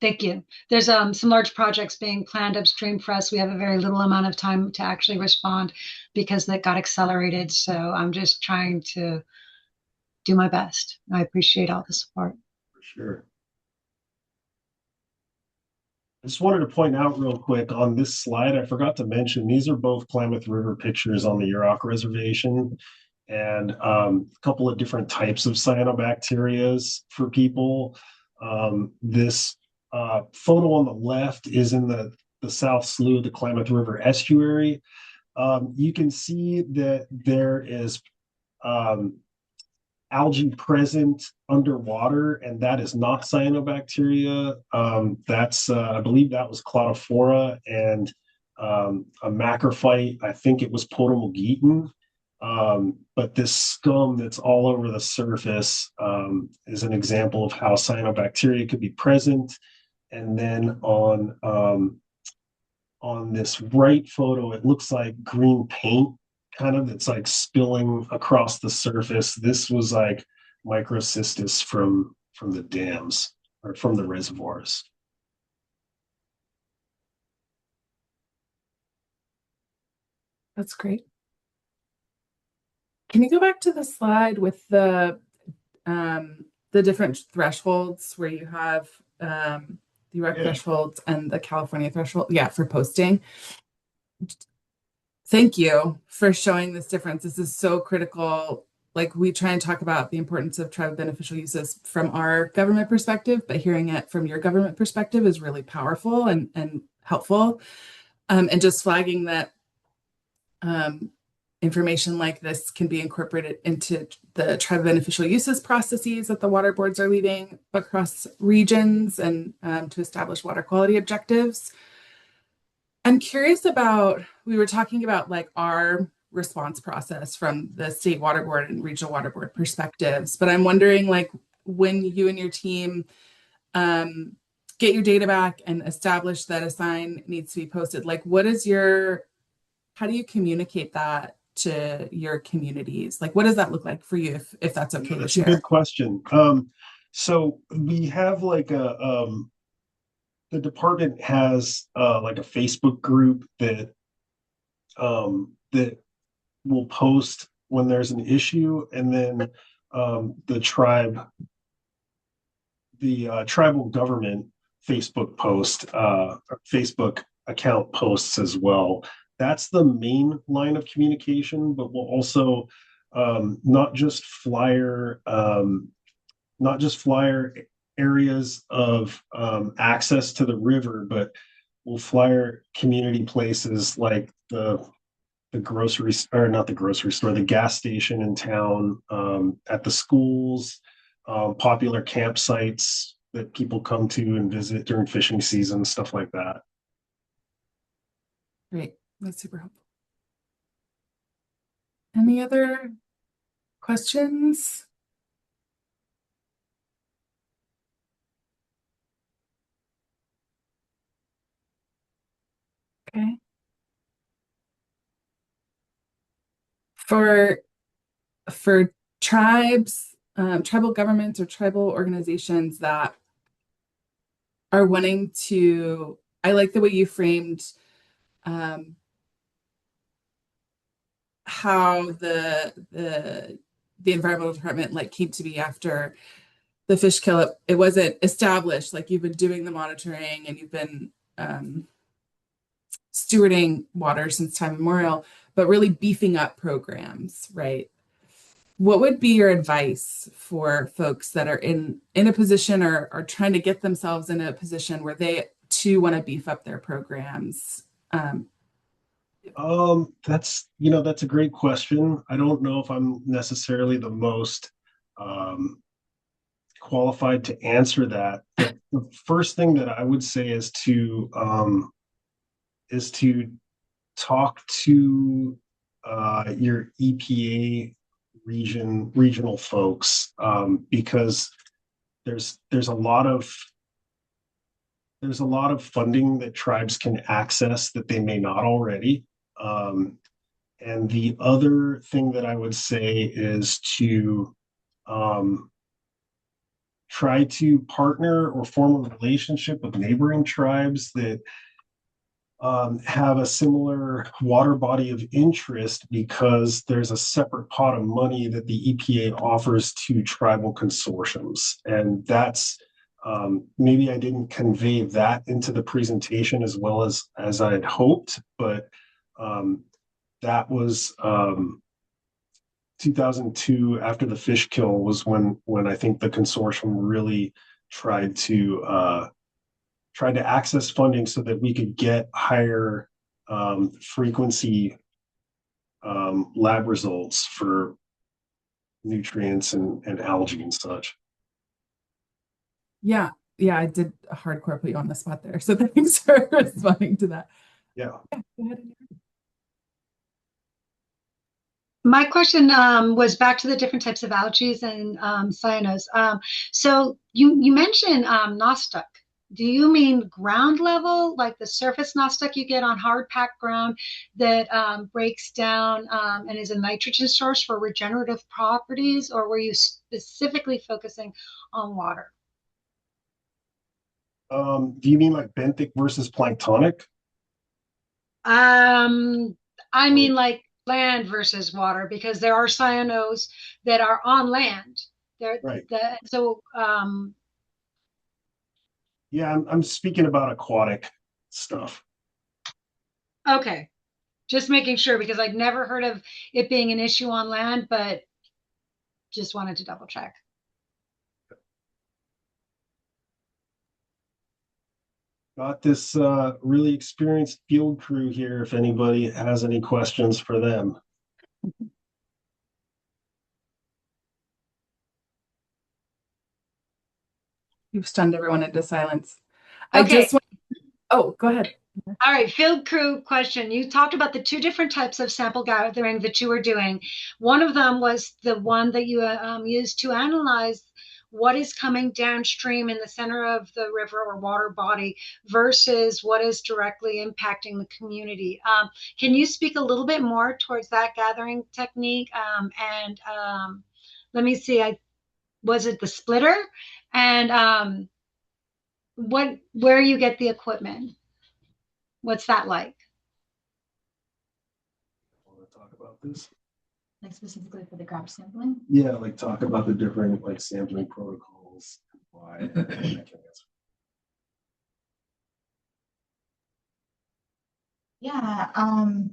Thank you. There's some large projects being planned upstream for us. We have a very little amount of time to actually respond because that got accelerated. So I'm just trying to do my best. I appreciate all the support. For sure. I just wanted to point out real quick on this slide, I forgot to mention, these are both Klamath River pictures on the Yurok Reservation, and a couple of different types of cyanobacterias for people. This photo on the left is in the South Slough, the Klamath River estuary. You can see that there is algae present underwater, and that is not cyanobacteria. That's I believe that was Cladophora, and a macrophyte, I think it was Potamogeton. But this scum that's all over the surface is an example of how cyanobacteria could be present. And then on this right photo, it looks like green paint kind of that's like spilling across the surface. This was like microcystis from the dams or from the reservoirs. That's great. Can you go back to the slide with the different thresholds where you have the Yurok thresholds and the California threshold? Yeah, for posting. Thank you for showing this difference. This is so critical. Like, we try and talk about the importance of tribe beneficial uses from our government perspective, but hearing it from your government perspective is really powerful and helpful. And just flagging that information like this can be incorporated into the tribe beneficial uses processes that the water boards are leading across regions and to establish water quality objectives. I'm curious about, we were talking about like our response process from the state water board and regional water board perspectives, but I'm wondering, like, when you and your team get your data back and establish that a sign needs to be posted, like, what is your how do you communicate that to your communities? Like, what does that look like for you, if that's okay to That's a share? good question. So we have like the department has like a Facebook group that will post when there's an issue, and then the tribal government Facebook account posts as well. That's the main line of communication, but we'll also not just flyer areas of access to the river, but we'll flyer community places like the grocery, or not the grocery store, the gas station in town, at the schools, popular campsites that people come to and visit during fishing season, stuff like that. Great. That's super helpful. Any other questions? Okay. For tribes, tribal governments or tribal organizations that are wanting to, I like the way you framed how the environmental department like came to be after the fish kill. It wasn't established, like you've been doing the monitoring and you've been stewarding water since time immemorial, but really beefing up programs, right? What would be your advice for folks that are in a position or are trying to get themselves in a position where they too want to beef up their programs? That's a great question. I don't know if I'm necessarily the most qualified to answer that. The first thing that I would say is to talk to your EPA regional folks, because there's a lot of funding that tribes can access that they may not already. And the other thing that I would say is to try to partner or form a relationship with neighboring tribes that have a similar water body of interest, because there's a separate pot of money that the EPA offers to tribal consortiums. And that's maybe I didn't convey that into the presentation as well as I had hoped, but that was 2002, after the fish kill, was when I think the consortium really tried to access funding so that we could get higher frequency lab results for nutrients and algae and such. Yeah, I did a hardcore put you on the spot there. So thanks for responding to that. Yeah. Go ahead. My question was back to the different types of algae and cyanos. So you mentioned nostoc. Do you mean ground level, like the surface nostoc you get on hard packed ground that breaks down and is a nitrogen source for regenerative properties, or were you specifically focusing on water? Do you mean like benthic versus planktonic? I mean like land versus water, because there are cyanos that are on land. Right. Yeah, I'm speaking about aquatic stuff. Okay. Just making sure, because I'd never heard of it being an issue on land, but just wanted to double check. Got this really experienced field crew here if anybody has any questions for them. You've stunned everyone into silence. Okay. Oh, go ahead. All right, field crew question. You talked about the two different types of sample gathering that you were doing. One of them was the one that you used to analyze what is coming downstream in the center of the river or water body versus what is directly impacting the community. Can you speak a little bit more towards that gathering technique? Let me see, was it the splitter? And where you get the equipment? What's that like? Want to talk about this? Like specifically for the grab sampling? Yeah, like talk about the different like sampling protocols and why. I can answer. Yeah. I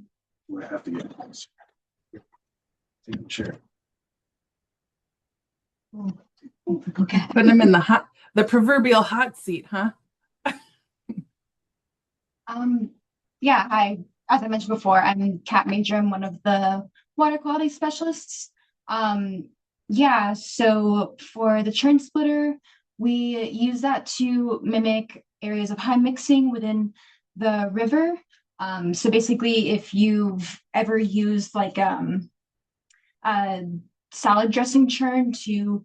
have to get closer. Take a chair. Okay. Putting them in the proverbial hot seat, huh? Yeah, as I mentioned before, I'm Cat Major. I'm one of the water quality specialists. Yeah, so for the churn splitter, we use that to mimic areas of high mixing within the river. So basically, if you've ever used like a salad dressing churn to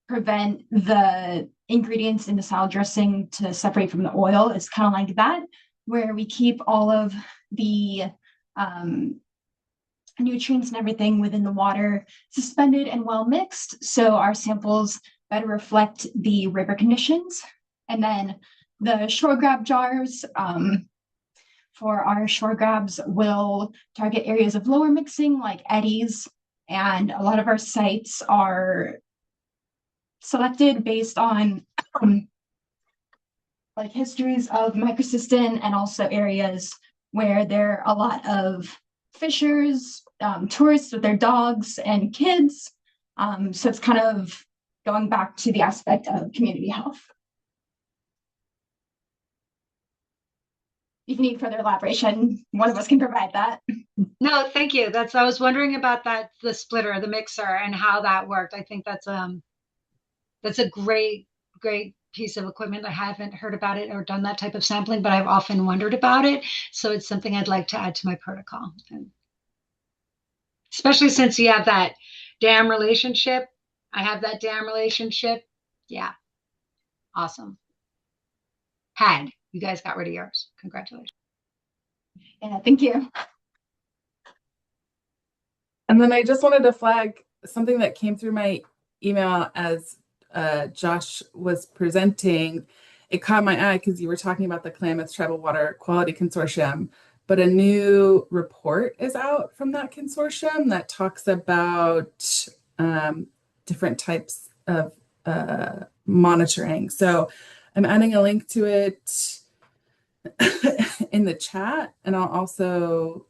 prevent the ingredients in the salad dressing to separate from the oil, it's kind of like that, where we keep all of the nutrients and everything within the water suspended and well mixed, so our samples better reflect the river conditions. And then the shore grab jars, for our shore grabs, will target areas of lower mixing like eddies, and a lot of our sites are selected based on like histories of microcystin, and also areas where there are a lot of fishers, tourists with their dogs and kids. So it's kind of going back to the aspect of community health. If you need further elaboration, one of us can provide that. No, thank you. I was wondering about that, the splitter, the mixer, and how that worked. I think that's a great piece of equipment. I haven't heard about it or done that type of sampling, but I've often wondered about it. So it's something I'd like to add to my protocol. And especially since you have that dam relationship. I have that dam relationship. Yeah. Awesome. HAD, you guys got rid of yours. Congratulations. Yeah, thank you. And then I just wanted to flag something that came through my email as Josh was presenting. It caught my eye because you were talking about the Klamath Tribal Water Quality Consortium, but a new report is out from that consortium that talks about different types of monitoring. So I'm adding a link to it in the chat, and I'll also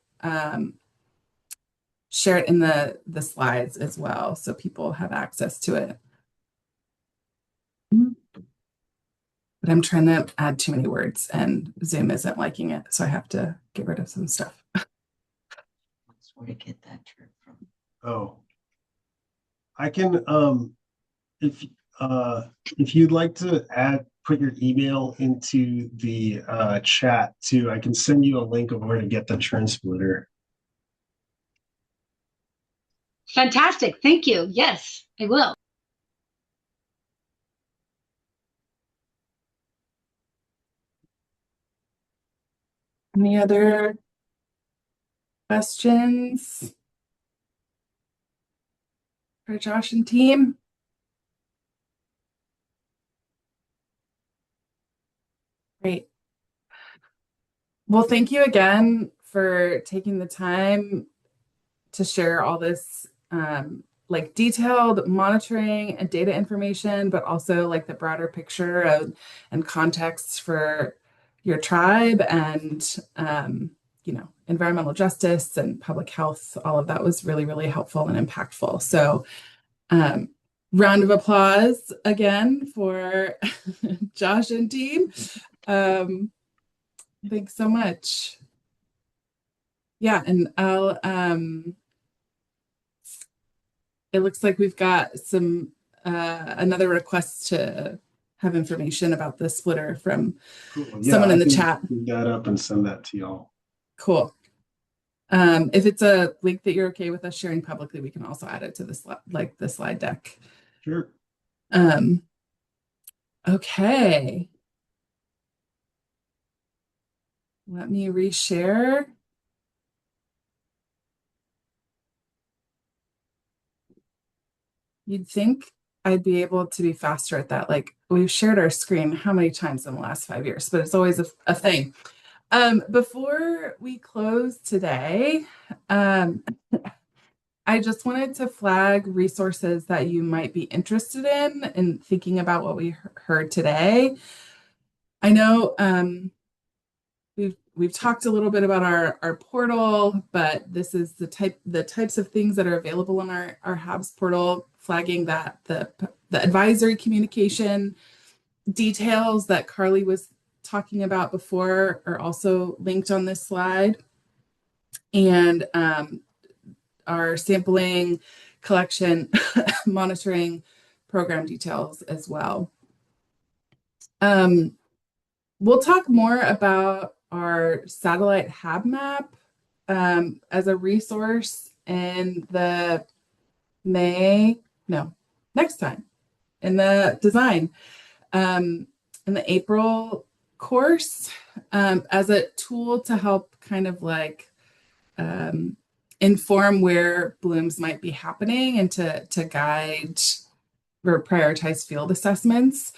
share it in the slides as well, so people have access to it. But I'm trying to add too many words and Zoom isn't liking it, so I have to get rid of some stuff. Where to get that term from? Oh, I can if you'd like to put your email into the chat too, I can send you a link of where to get the churn splitter. Fantastic. Thank you. Yes, I will. Any other questions for Josh and team? Great. Well, thank you again for taking the time to share all this like detailed monitoring and data information, but also like the broader picture of and context for your tribe and you know, environmental justice and public health. All of that was really, really helpful and impactful. So round of applause again for Josh and team. Thanks so much. Yeah, and I'll it looks like we've got some another request to have information about the splitter from someone in the chat. Dig that up and send that to y'all. Cool. If it's a link that you're okay with us sharing publicly, we can also add it to the slide deck. Sure. Okay. Let me reshare. You'd think I'd be able to be faster at that. Like, we've shared our screen how many times in the last 5 years, but it's always a thing. Before we close today, I just wanted to flag resources that you might be interested in thinking about what we heard today. I know we've talked a little bit about our portal, but this is the types of things that are available in our HABS portal, flagging that the advisory communication details that Carly was talking about before are also linked on this slide. And our sampling, collection, monitoring program details as well. We'll talk more about our satellite HAB map as a resource in the next time in the design, in the April course, as a tool to help kind of like inform where blooms might be happening and to guide or prioritize field assessments.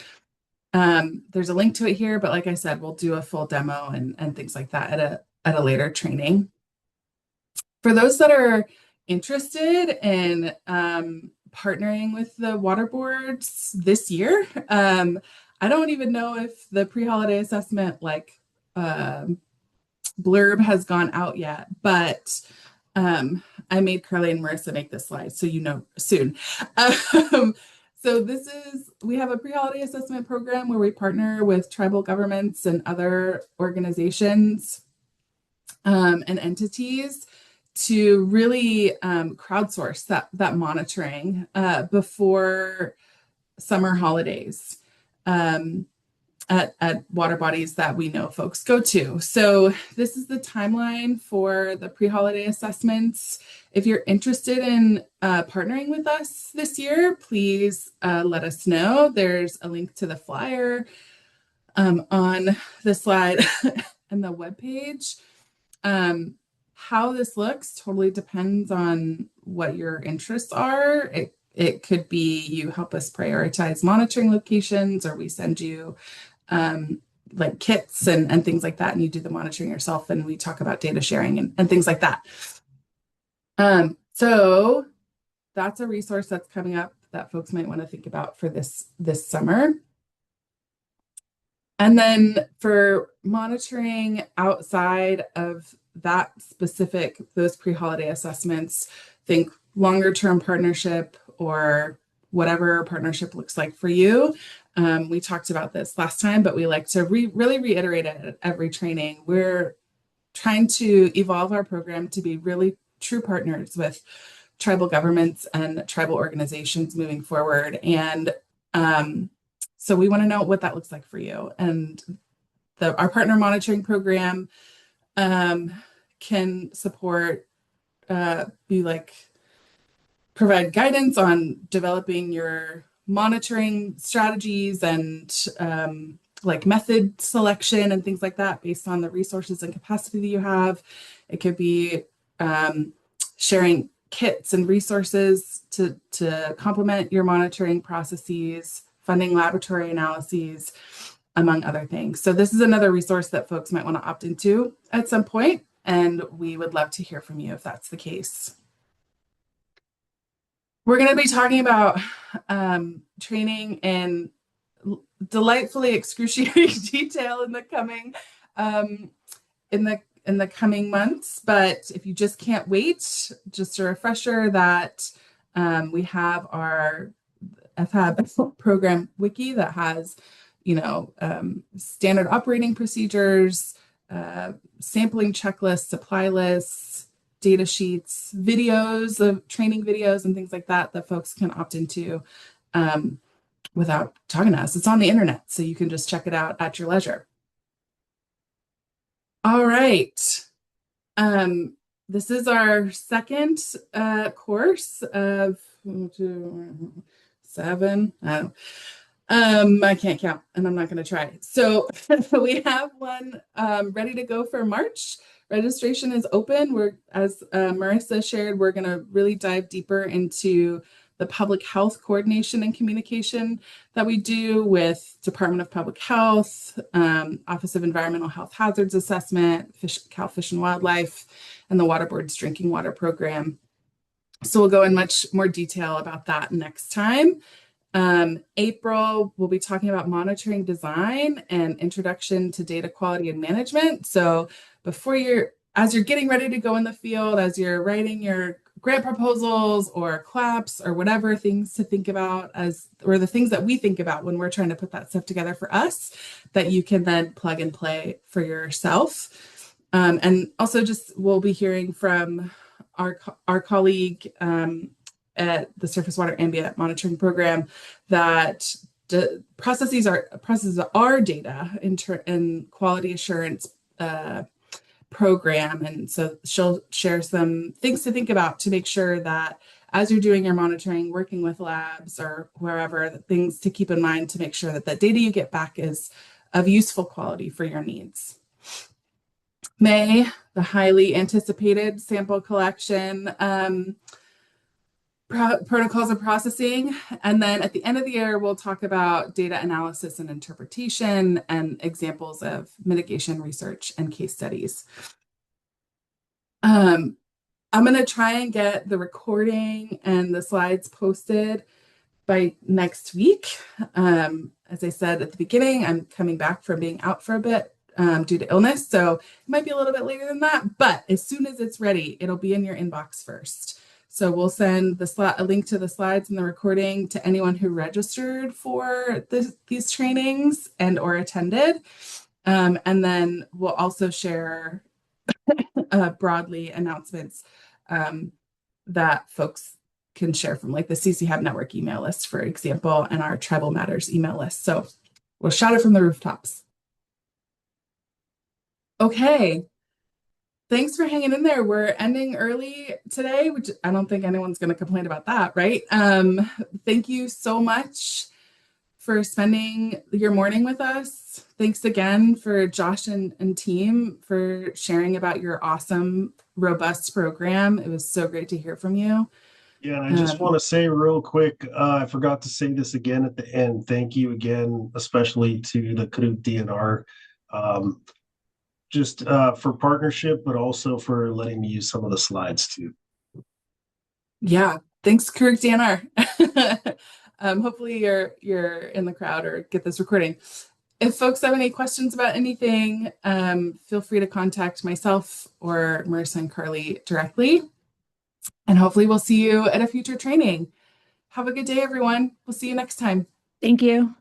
There's a link to it here, but like I said, we'll do a full demo and things like that at a later training. For those that are interested in partnering with the water boards this year, I don't even know if the pre-holiday assessment blurb has gone out yet, but I made Carly and Marissa make this slide, so you know soon. So we have a pre-holiday assessment program where we partner with tribal governments and other organizations and entities to really crowdsource that monitoring before summer holidays at water bodies that we know folks go to. So this is the timeline for the pre-holiday assessments. If you're interested in partnering with us this year, please let us know. There's a link to the flyer on the slide and the webpage. How this looks totally depends on what your interests are. It could be you help us prioritize monitoring locations, or we send you like kits and things like that, and you do the monitoring yourself, and we talk about data sharing and things like that. So that's a resource that's coming up that folks might want to think about for this summer. And then for monitoring outside of that specific, those pre-holiday assessments, think longer term partnership or whatever partnership looks like for you. We talked about this last time, but we like to really reiterate it at every training. We're trying to evolve our program to be really true partners with tribal governments and tribal organizations moving forward. And so we want to know what that looks like for you. And our partner monitoring program can support, provide guidance on developing your monitoring strategies and like method selection and things like that based on the resources and capacity that you have. It could be sharing kits and resources to complement your monitoring processes, funding laboratory analyses, among other things. So this is another resource that folks might want to opt into at some point, and we would love to hear from you if that's the case. We're going to be talking about training in delightfully excruciating detail in the coming months. But if you just can't wait, just a refresher that we have our FHAB program wiki that has, standard operating procedures, sampling checklists, supply lists, data sheets, videos of training videos and things like that folks can opt into without talking to us. It's on the internet, so you can just check it out at your leisure. All right. This is our second course of 7. I can't count, and I'm not going to try. So we have one ready to go for March. Registration is open. As Marissa shared, we're going to really dive deeper into the public health coordination and communication that we do with Department of Public Health, Office of Environmental Health Hazards Assessment, Cal Fish and Wildlife, and the Water Board's drinking water program. So we'll go in much more detail about that next time. April, we'll be talking about monitoring design and introduction to data quality and management. So as you're getting ready to go in the field, as you're writing your grant proposals or claps or whatever things to think about or the things that we think about when we're trying to put that stuff together for us, that you can then plug and play for yourself. And also we'll be hearing from our colleague at the Surface Water Ambient Monitoring Program that processes our data in quality assurance program. And so she'll share some things to think about to make sure that as you're doing your monitoring, working with labs or wherever, things to keep in mind to make sure that the data you get back is of useful quality for your needs. May, the highly anticipated sample collection protocols of processing. And then at the end of the year, we'll talk about data analysis and interpretation and examples of mitigation research and case studies. I'm going to try and get the recording and the slides posted by next week. As I said at the beginning, I'm coming back from being out for a bit due to illness. So it might be a little bit later than that, but as soon as it's ready, it'll be in your inbox first. So we'll send a link to the slides and the recording to anyone who registered for these trainings and or attended. And then we'll also share broadly announcements that folks can share from like the CCHAB network email list, for example, and our Tribal Matters email list. So we'll shout it from the rooftops. Okay. Thanks for hanging in there. We're ending early today, which I don't think anyone's going to complain about that, right? Thank you so much for spending your morning with us. Thanks again for Josh and team for sharing about your awesome, robust program. It was so great to hear from you. Yeah, and I just want to say real quick, I forgot to say this again at the end. Thank you again, especially to the Karuk DNR. Just for partnership, but also for letting me use some of the slides too. Yeah, thanks, Karuk DNR. Hopefully you're in the crowd or get this recording. If folks have any questions about anything, feel free to contact myself or Marissa and Carly directly. And hopefully we'll see you at a future training. Have a good day, everyone. We'll see you next time. Thank you.